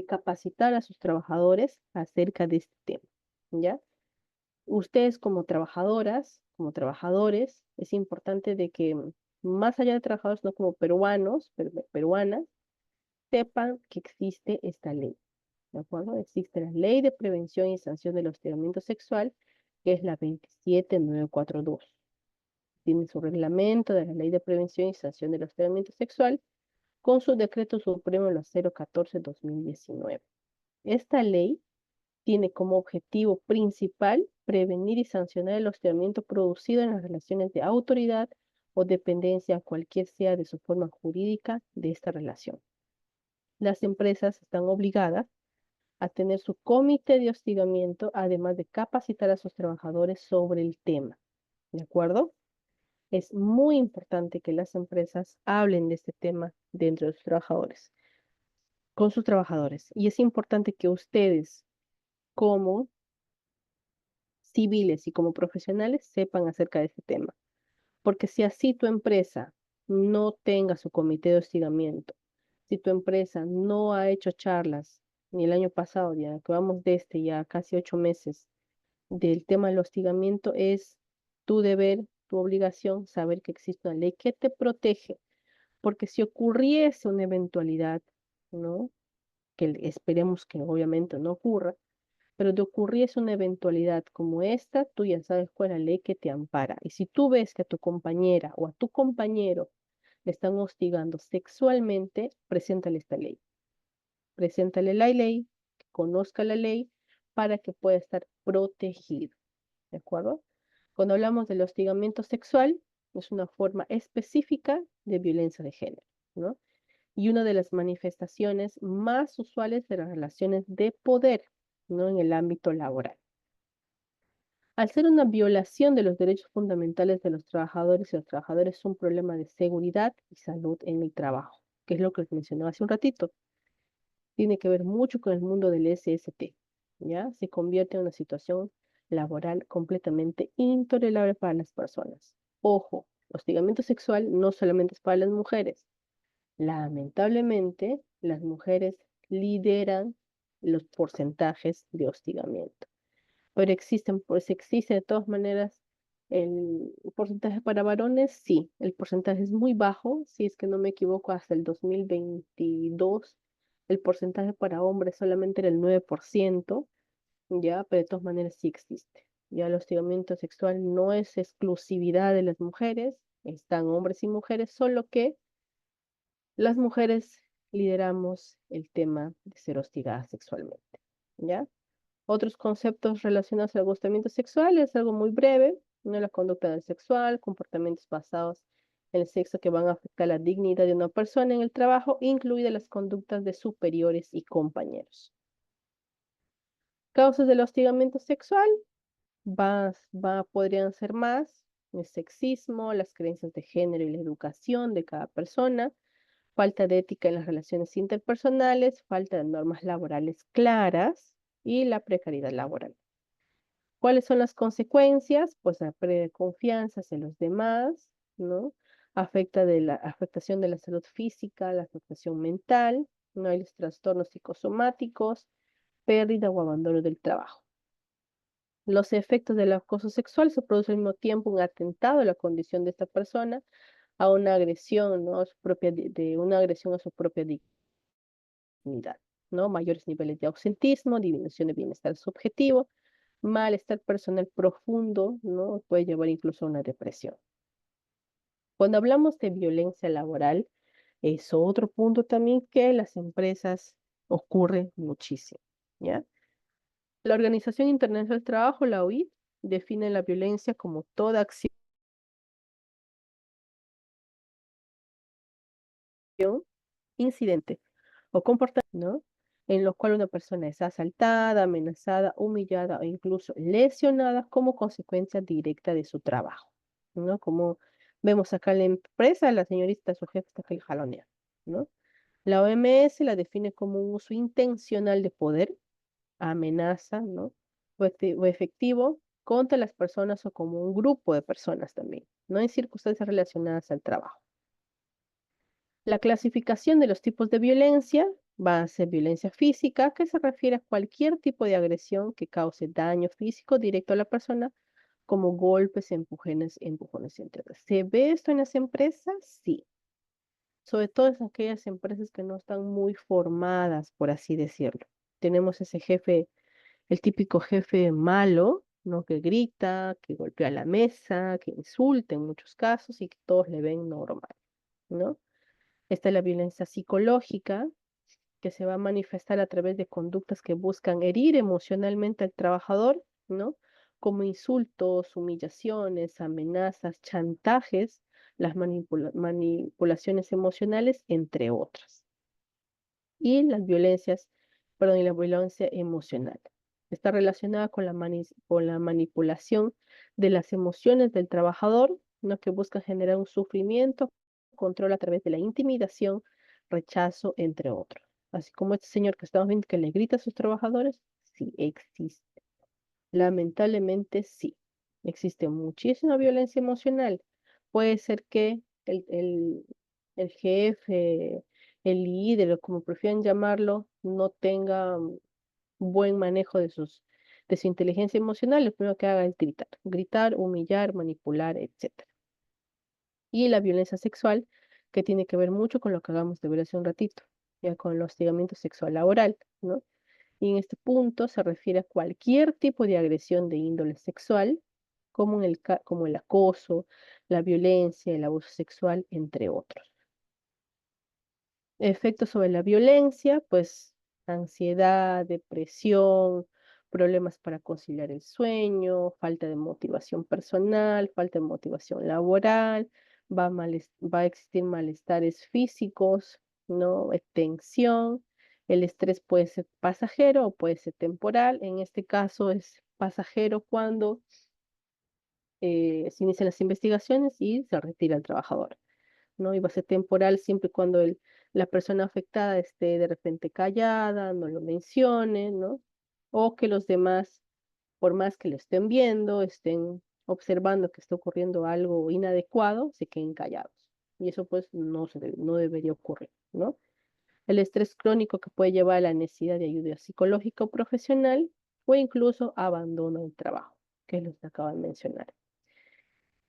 capacitar a sus trabajadores acerca de este tema, ¿ya? Ustedes como trabajadoras, como trabajadores, es importante de que más allá de trabajadores, no como peruanos, peruanas, sepan que existe esta ley, ¿de acuerdo? Existe la Ley de Prevención y Sanción del Hostigamiento Sexual, que es la 27942. Tiene su reglamento de la Ley de Prevención y Sanción del Hostigamiento Sexual con su decreto supremo los 014-2019. Esta ley tiene como objetivo principal prevenir y sancionar el hostigamiento producido en las relaciones de autoridad o dependencia, cualquier sea de su forma jurídica de esta relación. Las empresas están obligadas a tener su comité de hostigamiento, además de capacitar a sus trabajadores sobre el tema. ¿De acuerdo? Es muy importante que las empresas hablen de este tema dentro de sus trabajadores, con sus trabajadores. Y es importante que ustedes, como civiles y como profesionales, sepan acerca de este tema. Porque si así tu empresa no tenga su comité de hostigamiento, si tu empresa no ha hecho charlas, ni el año pasado, ya que vamos de ya casi 8 meses, del tema del hostigamiento, es tu deber, tu obligación, saber que existe una ley que te protege. Porque si ocurriese una eventualidad, ¿no? Que esperemos que obviamente no ocurra, pero de ocurriese una eventualidad como esta, tú ya sabes cuál es la ley que te ampara. Y si tú ves que a tu compañera o a tu compañero le están hostigando sexualmente, preséntale esta ley. Preséntale la ley, que conozca la ley, para que pueda estar protegido. ¿De acuerdo? Cuando hablamos del hostigamiento sexual, es una forma específica de violencia de género, ¿no? Y una de las manifestaciones más usuales de las relaciones de poder, ¿no? En el ámbito laboral. Al ser una violación de los derechos fundamentales de los trabajadores y los trabajadores, es un problema de seguridad y salud en el trabajo, que es lo que les mencionaba hace un ratito. Tiene que ver mucho con el mundo del SST, ¿ya? Se convierte en una situación laboral completamente intolerable para las personas. Ojo, el hostigamiento sexual no solamente es para las mujeres. Lamentablemente, las mujeres lideran los porcentajes de hostigamiento. Pero existen, pues existe de todas maneras el porcentaje para varones, sí, el porcentaje es muy bajo, si es que no me equivoco, hasta el 2022 el porcentaje para hombres solamente era el 9%, ya, pero de todas maneras sí existe. Ya el hostigamiento sexual no es exclusividad de las mujeres, están hombres y mujeres, solo que las mujeres lideramos el tema de ser hostigadas sexualmente, ¿ya? Otros conceptos relacionados al agotamiento sexual es algo muy breve, ¿no? La conducta del sexual, comportamientos basados en el sexo que van a afectar la dignidad de una persona en el trabajo, incluidas las conductas de superiores y compañeros. Causas del hostigamiento sexual podrían ser más: el sexismo, las creencias de género y la educación de cada persona, falta de ética en las relaciones interpersonales, falta de normas laborales claras y la precariedad laboral. ¿Cuáles son las consecuencias? Pues la pérdida de confianza en los demás, ¿no? Afectación de la salud física, la afectación mental, no hay los trastornos psicosomáticos, pérdida o abandono del trabajo. Los efectos del acoso sexual se produce al mismo tiempo un atentado a la condición de esta persona, a una agresión, ¿no? A su propia, de una agresión a su propia dignidad, ¿no? Mayores niveles de ausentismo, disminución de bienestar subjetivo, malestar personal profundo, ¿no? Puede llevar incluso a una depresión. Cuando hablamos de violencia laboral, es otro punto también que las empresas ocurre muchísimo, ¿ya? La Organización Internacional del Trabajo, la OIT, define la violencia como toda acción, incidente o comportamiento, ¿no? En lo cual una persona es asaltada, amenazada, humillada o incluso lesionada como consecuencia directa de su trabajo, ¿no? Como vemos acá en la empresa, la señorita, su jefe está que le jalonea, ¿no? La OMS la define como un uso intencional de poder, amenaza, ¿no? O efectivo contra las personas o como un grupo de personas también, no en circunstancias relacionadas al trabajo. La clasificación de los tipos de violencia va a ser violencia física, que se refiere a cualquier tipo de agresión que cause daño físico directo a la persona, como golpes, empujones, entre otras. ¿Se ve esto en las empresas? Sí. Sobre todo en aquellas empresas que no están muy formadas, por así decirlo. Tenemos ese jefe, el típico jefe malo, ¿no? Que grita, que golpea la mesa, que insulta en muchos casos y que todos le ven normal, ¿no? Está la violencia psicológica, que se va a manifestar a través de conductas que buscan herir emocionalmente al trabajador, ¿no? Como insultos, humillaciones, amenazas, chantajes, las manipulaciones emocionales, entre otras. Y las violencias, perdón, y la violencia emocional. Está relacionada con con la manipulación de las emociones del trabajador, ¿no? Que busca generar un sufrimiento, control a través de la intimidación, rechazo, entre otros. Así como este señor que estamos viendo que le grita a sus trabajadores, sí existe. Lamentablemente sí. Existe muchísima violencia emocional. Puede ser que el jefe, el líder, o como prefieran llamarlo, no tenga buen manejo de su inteligencia emocional. Lo primero que haga es gritar. Gritar, humillar, manipular, etcétera. Y la violencia sexual, que tiene que ver mucho con lo que hagamos de ver hace un ratito, ya con el hostigamiento sexual laboral, ¿no? Y en este punto se refiere a cualquier tipo de agresión de índole sexual, como el acoso, la violencia, el abuso sexual, entre otros. Efectos sobre la violencia, pues ansiedad, depresión, problemas para conciliar el sueño, falta de motivación personal, falta de motivación laboral, va a existir malestares físicos, ¿no? Tensión. El estrés puede ser pasajero o puede ser temporal. En este caso es pasajero cuando se inician las investigaciones y se retira el trabajador, ¿no? Y va a ser temporal siempre y cuando la persona afectada esté de repente callada, no lo mencione, ¿no? O que los demás, por más que lo estén viendo, estén observando que está ocurriendo algo inadecuado, se queden callados. Y eso pues no debería ocurrir, ¿no? El estrés crónico que puede llevar a la necesidad de ayuda psicológica o profesional o incluso abandono del trabajo, que es lo que acabo de mencionar.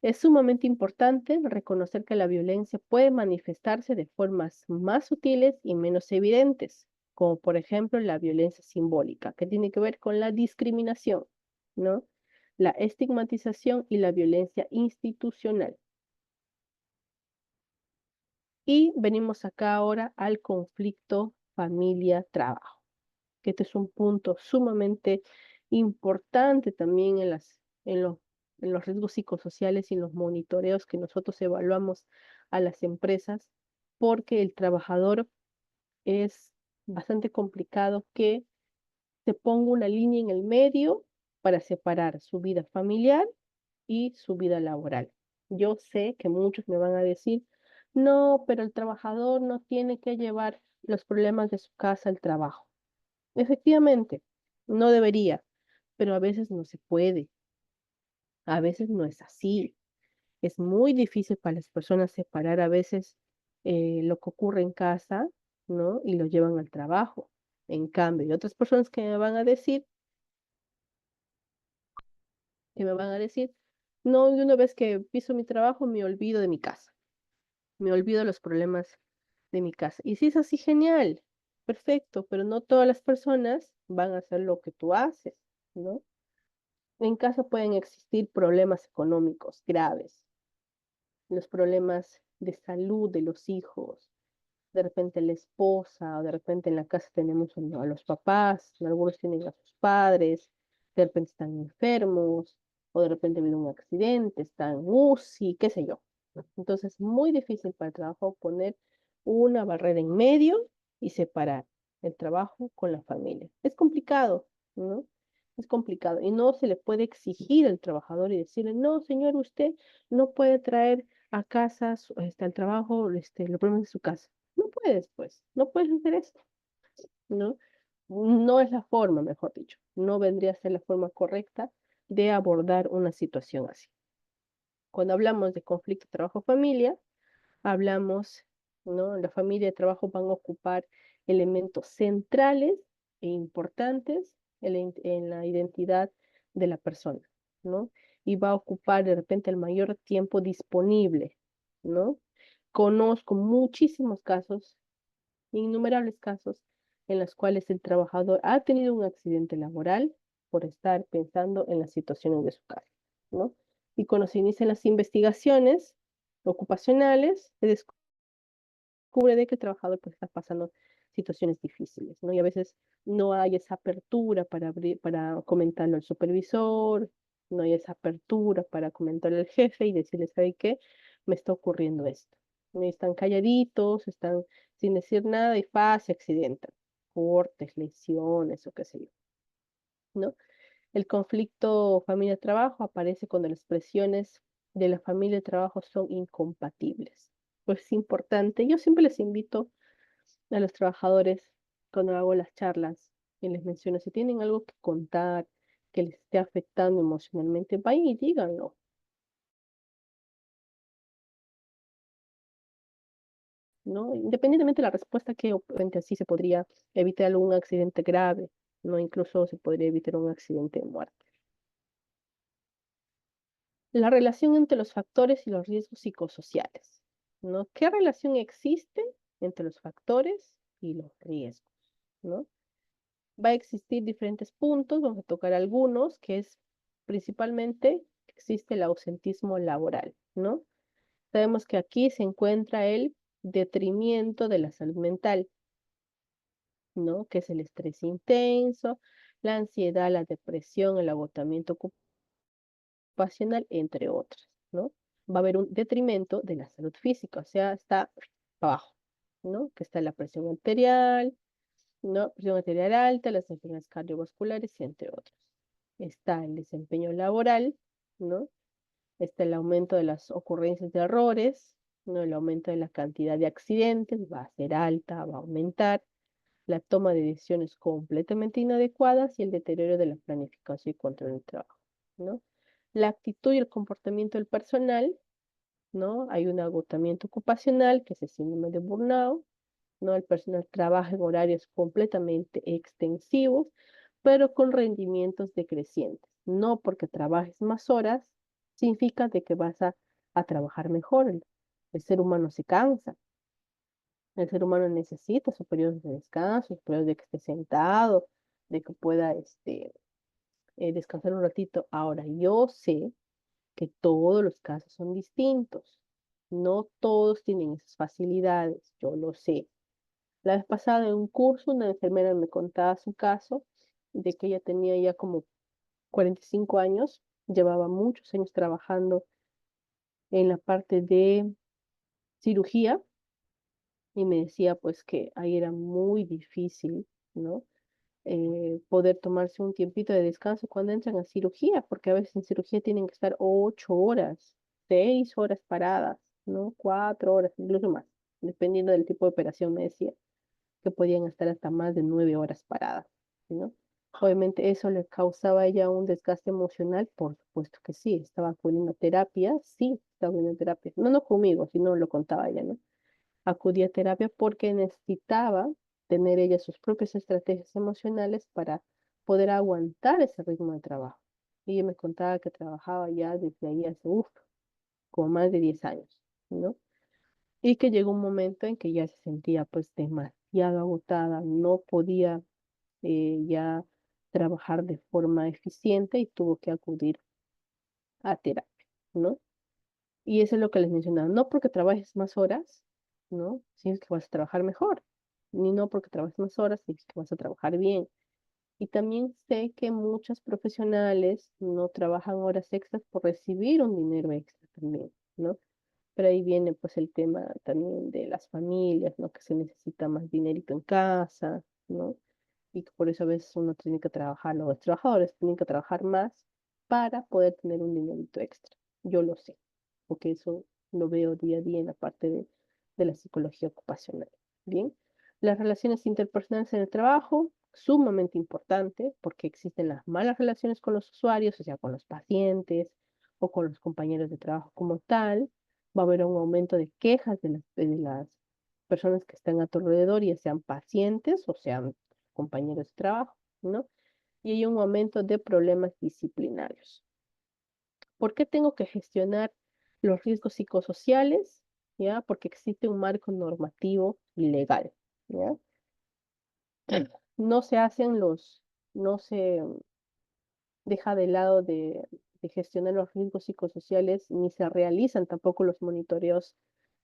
Es sumamente importante reconocer que la violencia puede manifestarse de formas más sutiles y menos evidentes, como por ejemplo la violencia simbólica, que tiene que ver con la discriminación, ¿no? La estigmatización y la violencia institucional. Y venimos acá ahora al conflicto familia-trabajo, que este es un punto sumamente importante también en los, en los riesgos psicosociales y en los monitoreos que nosotros evaluamos a las empresas, porque el trabajador es bastante complicado que se ponga una línea en el medio para separar su vida familiar y su vida laboral. Yo sé que muchos me van a decir, no, pero el trabajador no tiene que llevar los problemas de su casa al trabajo. Efectivamente, no debería, pero a veces no se puede, a veces no es así. Es muy difícil para las personas separar a veces lo que ocurre en casa, ¿no? Y lo llevan al trabajo. En cambio, hay otras personas que me van a decir, que me van a decir, no, de una vez que piso mi trabajo, me olvido de mi casa, me olvido de los problemas de mi casa. Y si es así, genial, perfecto, pero no todas las personas van a hacer lo que tú haces, ¿no? En casa pueden existir problemas económicos graves, los problemas de salud de los hijos, de repente la esposa, o de repente en la casa tenemos a los papás, algunos tienen a sus padres, de repente están enfermos, o de repente viene un accidente, están en UCI, qué sé yo. Entonces, es muy difícil para el trabajo poner una barrera en medio y separar el trabajo con la familia. Es complicado, ¿no? Es complicado y no se le puede exigir al trabajador y decirle, no, señor, usted no puede traer a casa al trabajo los problemas de su casa. No puedes, pues, no puedes hacer eso, ¿no? No es la forma, mejor dicho, no vendría a ser la forma correcta de abordar una situación así. Cuando hablamos de conflicto trabajo-familia, hablamos, ¿no? La familia y el trabajo van a ocupar elementos centrales e importantes en la identidad de la persona, ¿no? Y va a ocupar de repente el mayor tiempo disponible, ¿no? Conozco muchísimos casos, innumerables casos, en los cuales el trabajador ha tenido un accidente laboral por estar pensando en las situaciones de su casa, ¿no? Y cuando se inician las investigaciones ocupacionales, se descubre de que el trabajador pues, está pasando situaciones difíciles, ¿no? Y a veces no hay esa apertura para abrir, para comentarlo al supervisor, no hay esa apertura para comentarle al jefe y decirle, ¿sabe qué? Me está ocurriendo esto. ¿No? Y están calladitos, están sin decir nada y se accidentan. Cortes, lesiones o qué sé yo, ¿no? El conflicto familia-trabajo aparece cuando las presiones de la familia y trabajo son incompatibles. Pues es importante, yo siempre les invito a los trabajadores cuando hago las charlas y les menciono si tienen algo que contar que les esté afectando emocionalmente, vayan y díganlo, ¿no? Independientemente de la respuesta que obviamente así se podría evitar algún accidente grave, ¿no? Incluso se podría evitar un accidente de muerte. La relación entre los factores y los riesgos psicosociales, ¿no? ¿Qué relación existe entre los factores y los riesgos, ¿no? Va a existir diferentes puntos, vamos a tocar algunos, que es principalmente existe el ausentismo laboral, ¿no? Sabemos que aquí se encuentra el detrimento de la salud mental, ¿no? Que es el estrés intenso, la ansiedad, la depresión, el agotamiento ocupacional, entre otros, ¿no? Va a haber un detrimento de la salud física, o sea, está abajo, ¿no? Que está la presión arterial, ¿no? Presión arterial alta, las enfermedades cardiovasculares y entre otros. Está el desempeño laboral, ¿no? Está el aumento de las ocurrencias de errores, ¿no? El aumento de la cantidad de accidentes va a ser alta, va a aumentar. La toma de decisiones completamente inadecuadas y el deterioro de la planificación y control del trabajo, ¿no? La actitud y el comportamiento del personal, ¿no? Hay un agotamiento ocupacional, que es el síndrome de burnout, ¿no? El personal trabaja en horarios completamente extensivos, pero con rendimientos decrecientes. No porque trabajes más horas, significa de que vas a trabajar mejor. El ser humano se cansa. El ser humano necesita sus periodos de descanso, sus periodos de que esté sentado, de que pueda descansar un ratito. Ahora, yo sé que todos los casos son distintos. No todos tienen esas facilidades, yo lo sé. La vez pasada en un curso, una enfermera me contaba su caso de que ella tenía ya como 45 años, llevaba muchos años trabajando en la parte de cirugía y me decía pues que ahí era muy difícil, ¿no? Poder tomarse un tiempito de descanso cuando entran a cirugía, porque a veces en cirugía tienen que estar 8 horas, 6 horas paradas, ¿no? 4 horas, incluso más, dependiendo del tipo de operación, me decía, que podían estar hasta más de 9 horas paradas, ¿no? Obviamente eso le causaba a ella un desgaste emocional, por supuesto que sí, estaba acudiendo a terapia, sí, estaba acudiendo a terapia, no, no conmigo, sino lo contaba ella, ¿no? Acudía a terapia porque necesitaba tener ella sus propias estrategias emocionales para poder aguantar ese ritmo de trabajo. Y ella me contaba que trabajaba ya desde ahí hace, como más de 10 años, ¿no? Y que llegó un momento en que ya se sentía pues demasiado agotada, no podía ya trabajar de forma eficiente y tuvo que acudir a terapia, ¿no? Y eso es lo que les mencionaba, no porque trabajes más horas, ¿no? Significa que vas a trabajar mejor, ni no porque trabajes más horas, significa que vas a trabajar bien. Y también sé que muchos profesionales no trabajan horas extras por recibir un dinero extra también, ¿no? Pero ahí viene pues el tema también de las familias, ¿no? Que se necesita más dinerito en casa, ¿no? Y que por eso a veces uno tiene que trabajar, los trabajadores tienen que trabajar más para poder tener un dinerito extra. Yo lo sé, porque eso lo veo día a día en la parte de la psicología ocupacional. Bien, las relaciones interpersonales en el trabajo, sumamente importante, porque existen las malas relaciones con los usuarios, o sea, con los pacientes o con los compañeros de trabajo como tal. Va a haber un aumento de quejas de las personas que están a tu alrededor, ya sean pacientes o sean compañeros de trabajo, ¿no? Y hay un aumento de problemas disciplinarios. ¿Por qué tengo que gestionar los riesgos psicosociales? ¿Ya? Porque existe un marco normativo legal, ¿ya? No se hacen no se deja de lado de gestionar los riesgos psicosociales, ni se realizan tampoco los monitoreos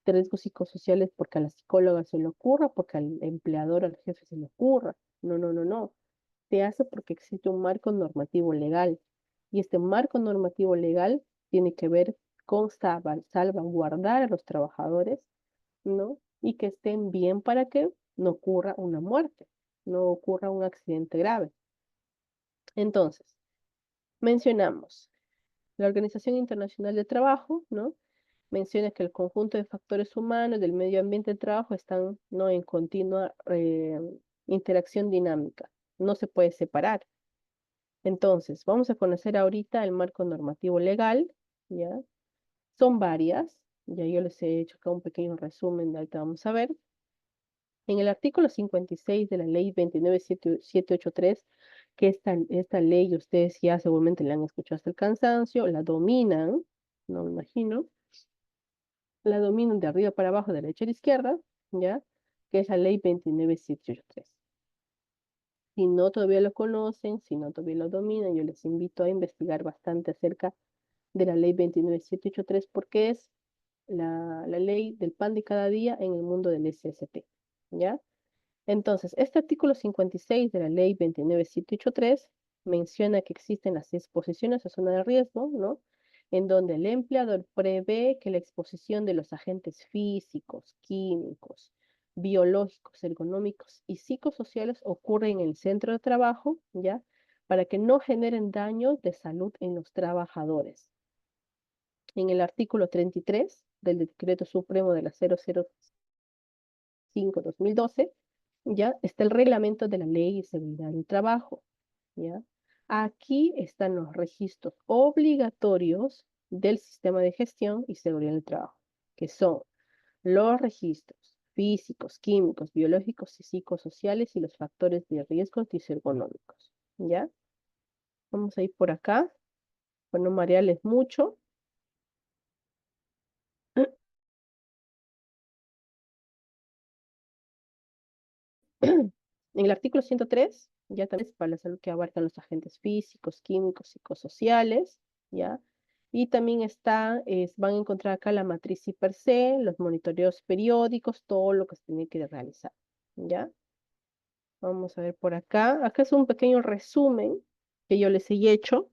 de riesgos psicosociales porque a la psicóloga se le ocurra, porque al empleador, al jefe se le ocurra. No, no, no, no. Se hace porque existe un marco normativo legal. Y este marco normativo legal tiene que ver con salvaguardar a los trabajadores, ¿no? Y que estén bien para que no ocurra una muerte, no ocurra un accidente grave. Entonces, mencionamos la Organización Internacional del Trabajo, ¿no? Menciona que el conjunto de factores humanos del medio ambiente del trabajo están, ¿no? En continua interacción dinámica. No se puede separar. Entonces, vamos a conocer ahorita el marco normativo legal, ¿ya? Son varias, ya yo les he hecho acá un pequeño resumen, de ahorita vamos a ver. En el artículo 56 de la ley 29783, que esta ley ustedes ya seguramente la han escuchado hasta el cansancio, la dominan, no me imagino, la dominan de arriba para abajo, de derecha a la izquierda, ¿ya? Que es la ley 29783. Si no todavía lo conocen, si no todavía lo dominan, yo les invito a investigar bastante acerca de la ley 29783 porque es la ley del pan de cada día en el mundo del SST, ¿ya? Entonces, este artículo 56 de la ley 29783 menciona que existen las exposiciones a zona de riesgo, ¿no? En donde el empleador prevé que la exposición de los agentes físicos, químicos, biológicos, ergonómicos y psicosociales ocurre en el centro de trabajo, ¿ya? Para que no generen daños de salud en los trabajadores. En el artículo 33 del Decreto Supremo de la 005/2012, ya está el reglamento de la Ley de Seguridad del Trabajo, ¿ya? Aquí están los registros obligatorios del sistema de gestión y seguridad del trabajo, que son los registros físicos, químicos, biológicos y psicosociales y los factores de riesgo disergonómicos, ¿ya? Vamos a ir por acá, para no marearles mucho. En el artículo 103, ya también es para la salud que abarcan los agentes físicos, químicos, psicosociales, ¿ya? Y también van a encontrar acá la matriz y per se, los monitoreos periódicos, todo lo que se tiene que realizar, ¿ya? Vamos a ver por acá. Acá es un pequeño resumen que yo les he hecho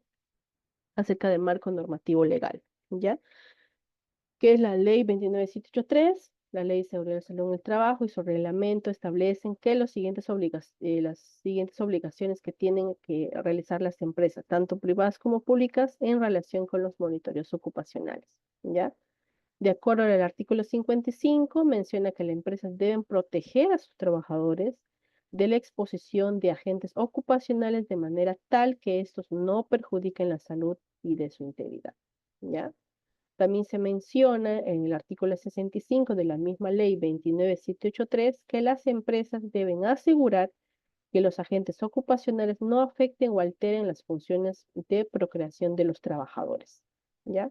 acerca del marco normativo legal, ¿ya? Que es la ley 29783, la ley de seguridad de salud en el trabajo y su reglamento establecen que las siguientes obligaciones que tienen que realizar las empresas, tanto privadas como públicas, en relación con los monitoreos ocupacionales, ¿ya? De acuerdo al artículo 55, menciona que las empresas deben proteger a sus trabajadores de la exposición de agentes ocupacionales de manera tal que estos no perjudiquen la salud y de su integridad, ¿ya? También se menciona en el artículo 65 de la misma ley 29783 que las empresas deben asegurar que los agentes ocupacionales no afecten o alteren las funciones de procreación de los trabajadores, ¿ya?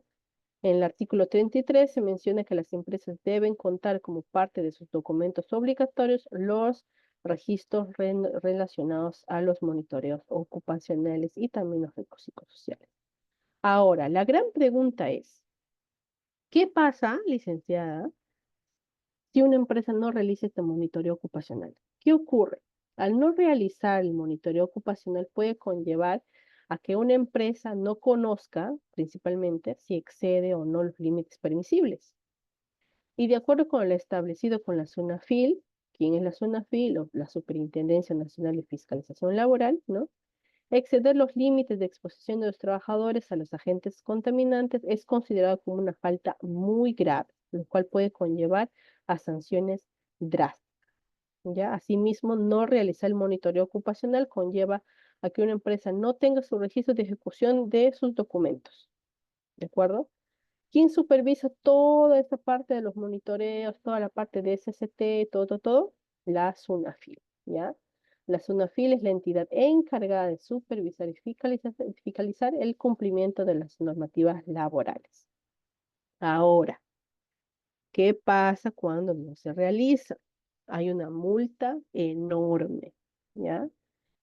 En el artículo 33 se menciona que las empresas deben contar como parte de sus documentos obligatorios los registros relacionados a los monitoreos ocupacionales y también los riesgos psicosociales. Ahora, la gran pregunta es, ¿qué pasa, licenciada, si una empresa no realiza este monitoreo ocupacional? ¿Qué ocurre? Al no realizar el monitoreo ocupacional puede conllevar a que una empresa no conozca, principalmente, si excede o no los límites permisibles. Y de acuerdo con lo establecido con la SUNAFIL, ¿quién es la SUNAFIL? O la Superintendencia Nacional de Fiscalización Laboral, ¿no? Exceder los límites de exposición de los trabajadores a los agentes contaminantes es considerado como una falta muy grave, lo cual puede conllevar a sanciones drásticas. ¿Ya? Asimismo, no realizar el monitoreo ocupacional conlleva a que una empresa no tenga su registro de ejecución de sus documentos. ¿De acuerdo? ¿Quién supervisa toda esta parte de los monitoreos, toda la parte de SST, todo? La SUNAFIL, ¿ya? La SUNAFIL es la entidad encargada de supervisar y fiscalizar el cumplimiento de las normativas laborales. Ahora, ¿qué pasa cuando no se realiza? Hay una multa enorme, ¿ya?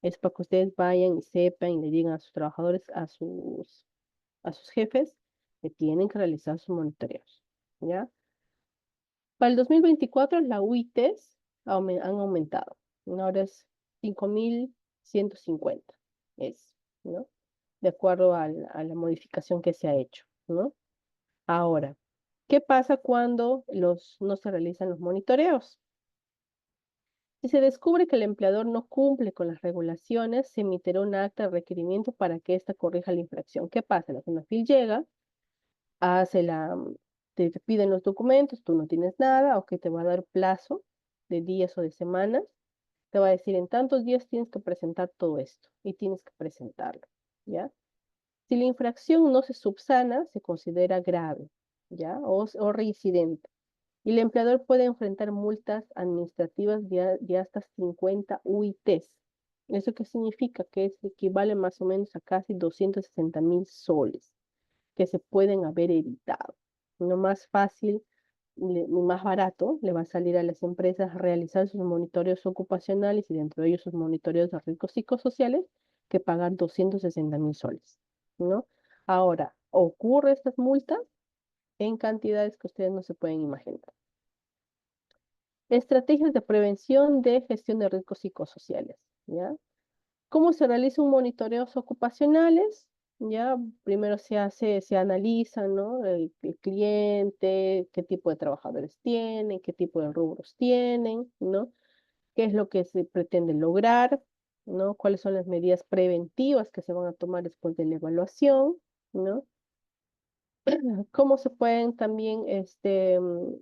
Es para que ustedes vayan y sepan y le digan a sus trabajadores, a sus jefes, que tienen que realizar sus monitoreos, ¿ya? Para el 2024, la UITs han aumentado. Ahora es 5.150, ¿no? De acuerdo a la modificación que se ha hecho, ¿no? Ahora, ¿qué pasa cuando no se realizan los monitoreos? Si se descubre que el empleador no cumple con las regulaciones, se emitirá un acta de requerimiento para que ésta corrija la infracción. ¿Qué pasa? La CONAFIL llega, hace te piden los documentos, tú no tienes nada, o que te va a dar plazo de días o de semanas, te va a decir en tantos días tienes que presentar todo esto y tienes que presentarlo, ¿ya? Si la infracción no se subsana, se considera grave, ¿ya? O reincidente. Y el empleador puede enfrentar multas administrativas de hasta 50 UITs. ¿Eso qué significa? Que equivale más o menos a casi 260.000 soles que se pueden haber evitado. Lo más fácil y más barato le va a salir a las empresas realizar sus monitoreos ocupacionales y dentro de ellos sus monitoreos de riesgos psicosociales que pagar 260.000 soles, ¿no? Ahora, ocurre estas multas en cantidades que ustedes no se pueden imaginar. Estrategias de prevención de gestión de riesgos psicosociales, ¿ya? ¿Cómo se realiza un monitoreo ocupacionales? Ya, primero se analiza, ¿no? El cliente, qué tipo de trabajadores tienen, qué tipo de rubros tienen, ¿no? ¿Qué es lo que se pretende lograr? ¿No? ¿Cuáles son las medidas preventivas que se van a tomar después de la evaluación? ¿No? ¿Cómo se pueden también,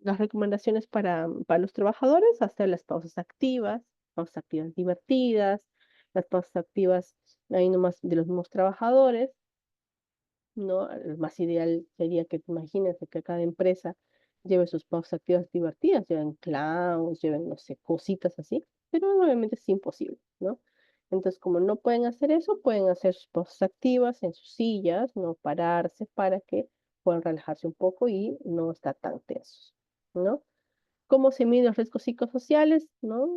las recomendaciones para los trabajadores? Hacer las pausas activas divertidas, las pausas activas ahí nomás de los mismos trabajadores, ¿no? El más ideal sería que, imagínense que cada empresa lleve sus pausas activas divertidas, lleven clowns, lleven, no sé, cositas así, pero obviamente es imposible, ¿no? Entonces, como no pueden hacer eso, pueden hacer sus pausas activas en sus sillas, no pararse para que puedan relajarse un poco y no estar tan tensos, ¿no? ¿Cómo se miden los riesgos psicosociales? ¿No?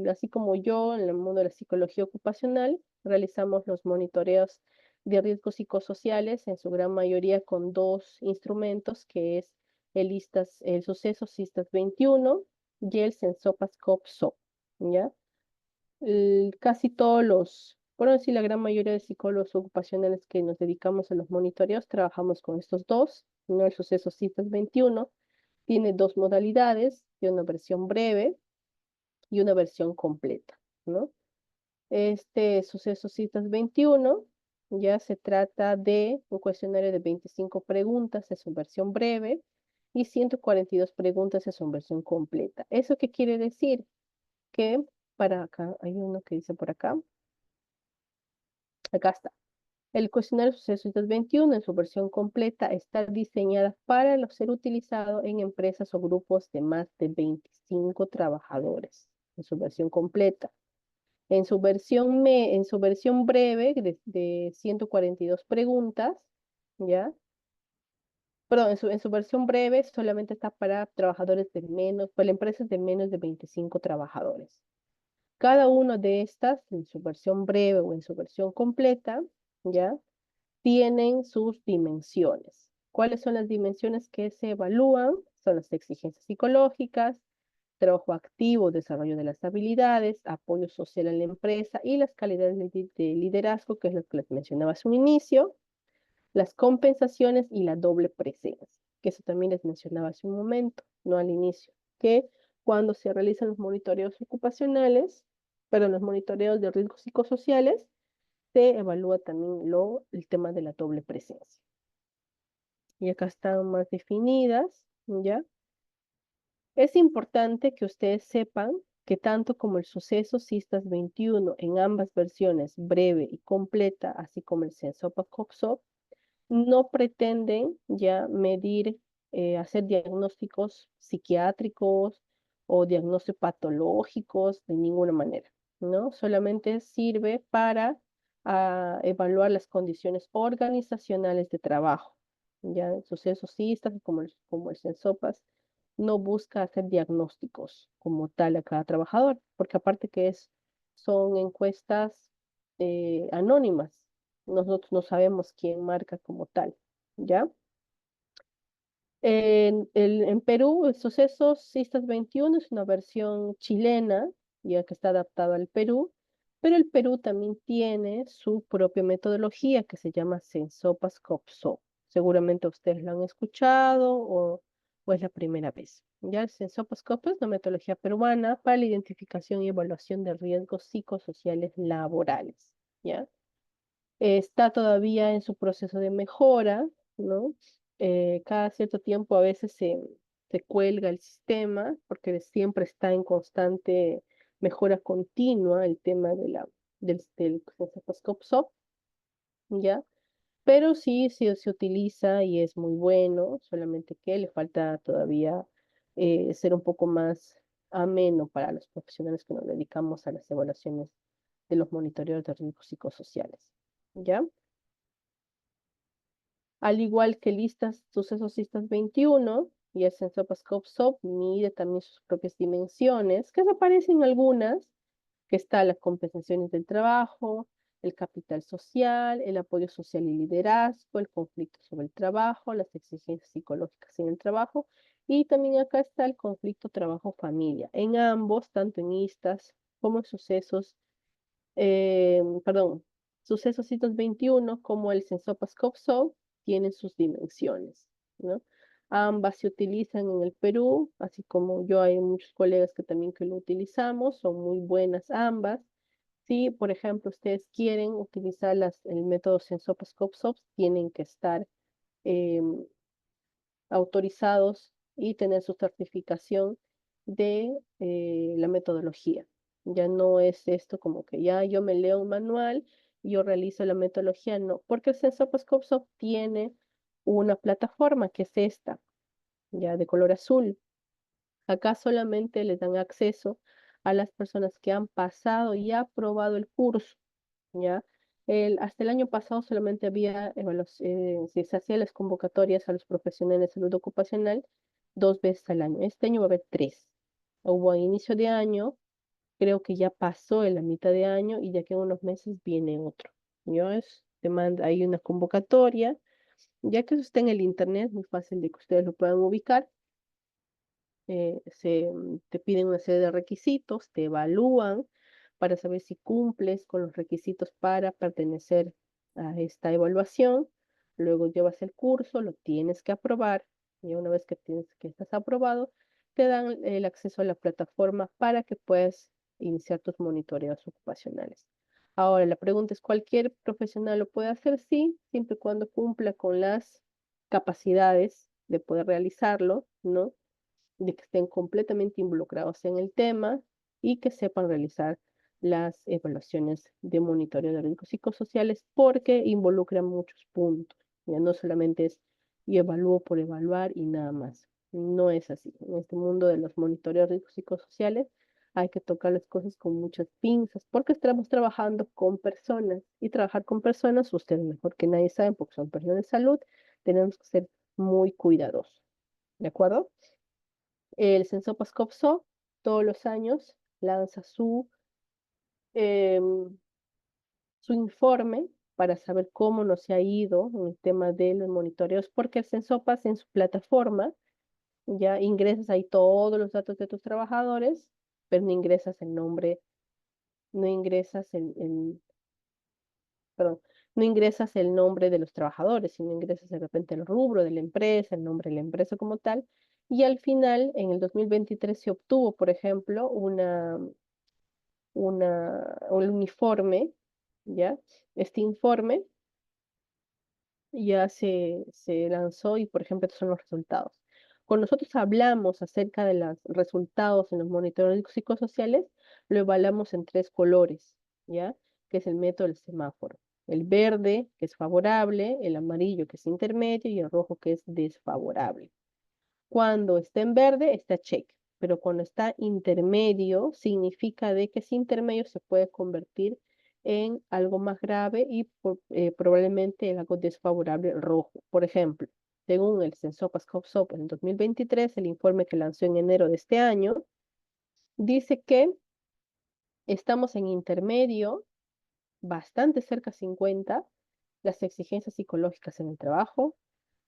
Así como yo, en el mundo de la psicología ocupacional, realizamos los monitoreos de riesgos psicosociales, en su gran mayoría con dos instrumentos, que es el suceso CISTAS 21 y el Sensopas-COP-SOP, ¿ya? Casi todos por no decir la gran mayoría de psicólogos ocupacionales que nos dedicamos a los monitoreos, trabajamos con estos dos, ¿no? El suceso CISTAS 21 tiene dos modalidades, y una versión breve y una versión completa, ¿no? Este suceso citas 21 ya se trata de un cuestionario de 25 preguntas, es su versión breve, y 142 preguntas es su versión completa. ¿Eso qué quiere decir? Que para acá, hay uno que dice por acá está. El cuestionario Suceso 21 en su versión completa está diseñada para ser utilizado en empresas o grupos de más de 25 trabajadores en su versión completa. En su versión breve de 142 preguntas, ¿ya? Perdón, en su versión breve solamente está para trabajadores de menos, para empresas de menos de 25 trabajadores. Cada una de estas, en su versión breve o en su versión completa, ¿ya? Tienen sus dimensiones. ¿Cuáles son las dimensiones que se evalúan? Son las exigencias psicológicas, trabajo activo, desarrollo de las habilidades, apoyo social a la empresa y las calidades de liderazgo, que es lo que les mencionaba hace un inicio, las compensaciones y la doble presencia, que eso también les mencionaba hace un momento, no al inicio, que cuando se realizan los monitoreos ocupacionales, perdón, los monitoreos de riesgos psicosociales, se evalúa también el tema de la doble presencia. Y acá están más definidas, ¿ya? Es importante que ustedes sepan que tanto como el suceso CISTAS 21 en ambas versiones, breve y completa, así como el CENSOPA-COPSOP, no pretenden ya medir, hacer diagnósticos psiquiátricos o diagnósticos patológicos de ninguna manera, ¿no? Solamente sirve para evaluar las condiciones organizacionales de trabajo. Ya en sucesos CISTAS, como el CENSOPAS, no busca hacer diagnósticos como tal a cada trabajador, porque aparte que son encuestas anónimas, nosotros no sabemos quién marca como tal, ¿ya? En Perú, el suceso Cistas 21 es una versión chilena, ya que está adaptada al Perú, pero el Perú también tiene su propia metodología que se llama Sensopas Copso. Seguramente ustedes lo han escuchado o es la primera vez. Ya el Sensopas Copso es una metodología peruana para la identificación y evaluación de riesgos psicosociales laborales, ¿ya? Está todavía en su proceso de mejora, ¿no? Cada cierto tiempo a veces se cuelga el sistema porque siempre está en constante mejora continua el tema del Copsop, ¿ya? Pero sí se utiliza y es muy bueno, solamente que le falta todavía ser un poco más ameno para los profesionales que nos dedicamos a las evaluaciones de los monitoreos de riesgos psicosociales, ¿ya? Al igual que sucesos listas 21 y el Sensopascope SOP mide también sus propias dimensiones, que aparecen algunas, que está las compensaciones del trabajo, el capital social, el apoyo social y liderazgo, el conflicto sobre el trabajo, las exigencias psicológicas en el trabajo, y también acá está el conflicto trabajo-familia. En ambos, tanto en ISTAS como en perdón, sucesos citos 21 como el Sensopascope tienen sus dimensiones, ¿no? Ambas se utilizan en el Perú, así como yo hay muchos colegas que también que lo utilizamos, son muy buenas ambas. Si, por ejemplo, ustedes quieren utilizar el método Sensopascope, tienen que estar em, autorizados y tener su certificación de la metodología. Ya no es esto como que ya yo me leo un manual y yo realizo la metodología, no, porque el Sensopascope tiene una plataforma que es esta, ya de color azul. Acá solamente les dan acceso a las personas que han pasado y aprobado el curso, ¿ya? Hasta el año pasado solamente había, se hacían las convocatorias a los profesionales de salud ocupacional 2 veces al año. Este año va a haber 3. Hubo a inicio de año, creo que ya pasó en la mitad de año y ya que en unos meses viene otro. ¿Ya? Hay una convocatoria, ya que eso está en el internet, muy fácil de que ustedes lo puedan ubicar. Te piden una serie de requisitos, te evalúan para saber si cumples con los requisitos para pertenecer a esta evaluación. Luego llevas el curso, lo tienes que aprobar y una vez que estás aprobado, te dan el acceso a la plataforma para que puedas iniciar tus monitoreos ocupacionales. Ahora, la pregunta es, ¿cualquier profesional lo puede hacer? Sí, siempre y cuando cumpla con las capacidades de poder realizarlo, ¿no? De que estén completamente involucrados en el tema y que sepan realizar las evaluaciones de monitoreo de riesgos psicosociales porque involucran muchos puntos. Ya no solamente es y evalúo por evaluar y nada más. No es así. En este mundo de los monitoreos de riesgos psicosociales hay que tocar las cosas con muchas pinzas, porque estamos trabajando con personas, y trabajar con personas, ustedes mejor que nadie saben, porque son personas de salud, tenemos que ser muy cuidadosos, ¿de acuerdo? El Censopascopso todos los años lanza em, su informe para saber cómo nos ha ido en el tema de los monitoreos, porque el Censopas en su plataforma ya ingresas ahí todos los datos de tus trabajadores, pero no ingresas el nombre, no ingresas perdón, no ingresas el nombre de los trabajadores, sino ingresas de repente el rubro de la empresa, el nombre de la empresa como tal. Y al final, en el 2023 se obtuvo, por ejemplo, un uniforme, ¿ya? Este informe ya se lanzó y, por ejemplo, estos son los resultados. Cuando nosotros hablamos acerca de los resultados en los monitoreos psicosociales, lo evaluamos en tres colores, ¿ya? Que es el método del semáforo. El verde, que es favorable, el amarillo, que es intermedio, y el rojo, que es desfavorable. Cuando está en verde, está check, pero cuando está intermedio, significa de que ese intermedio se puede convertir en algo más grave y probablemente en algo desfavorable rojo. Por ejemplo, según el Censopas Copsop en 2023, el informe que lanzó en enero de este año, dice que estamos en intermedio, bastante cerca a 50, las exigencias psicológicas en el trabajo,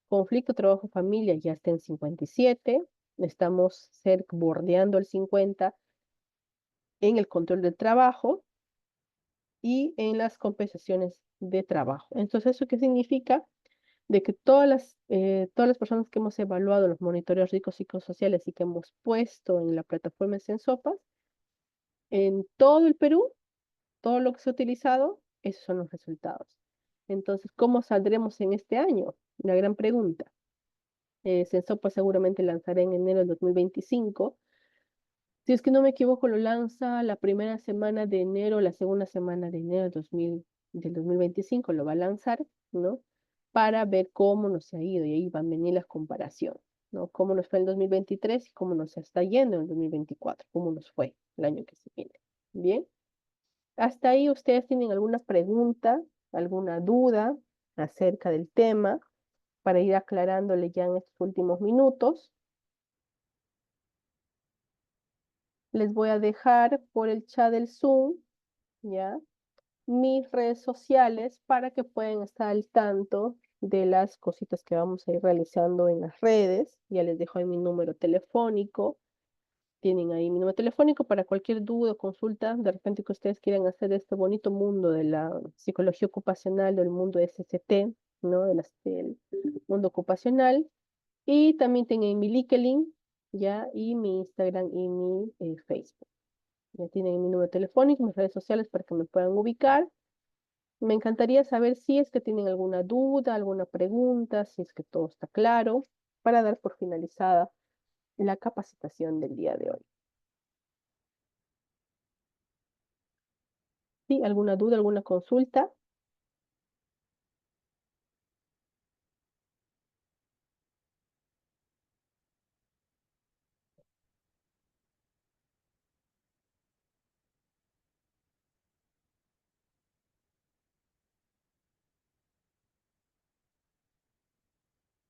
conflicto trabajo-familia ya está en 57, estamos cerca, bordeando el 50 en el control del trabajo y en las compensaciones de trabajo. Entonces, ¿eso qué significa? De que todas las personas que hemos evaluado los monitoreos ricos psicosociales y que hemos puesto en la plataforma de Sensopas, en todo el Perú, todo lo que se ha utilizado, esos son los resultados. Entonces, ¿cómo saldremos en este año? La gran pregunta. Sensopas seguramente lanzará en enero del 2025. Si es que no me equivoco, lo lanza la primera semana de enero, la segunda semana de enero del 2025, lo va a lanzar, ¿no? Para ver cómo nos ha ido y ahí van a venir las comparaciones, ¿no? Cómo nos fue en el 2023 y cómo nos está yendo en el 2024, cómo nos fue el año que se viene. Bien, hasta ahí ustedes tienen alguna pregunta, alguna duda acerca del tema para ir aclarándole ya en estos últimos minutos. Les voy a dejar por el chat del Zoom, ¿ya? Mis redes sociales para que puedan estar al tanto de las cositas que vamos a ir realizando en las redes. Ya les dejo ahí mi número telefónico. Tienen ahí mi número telefónico para cualquier duda o consulta, de repente que ustedes quieran hacer de este bonito mundo de la psicología ocupacional, del mundo SCT, ¿no? Del mundo ocupacional. Y también tienen mi LinkedIn, ¿ya? Y mi Instagram y mi Facebook. Ya tienen mi número telefónico, mis redes sociales para que me puedan ubicar. Me encantaría saber si es que tienen alguna duda, alguna pregunta, si es que todo está claro, para dar por finalizada la capacitación del día de hoy. ¿Sí? ¿Alguna duda, alguna consulta?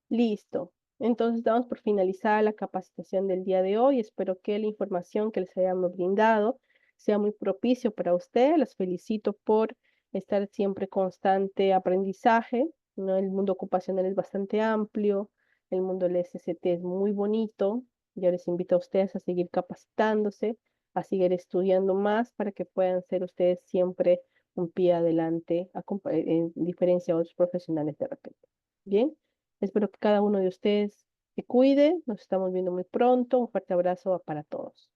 Listo. Entonces damos por finalizada la capacitación del día de hoy. Espero que la información que les hayamos brindado sea muy propicio para usted. Las felicito por estar siempre constante aprendizaje, ¿no? El mundo ocupacional es bastante amplio, el mundo del SCT es muy bonito. Yo les invito a ustedes a seguir capacitándose, a seguir estudiando más para que puedan ser ustedes siempre un pie adelante en diferencia a otros profesionales de repente. Bien. Espero que cada uno de ustedes se cuide. Nos estamos viendo muy pronto. Un fuerte abrazo para todos.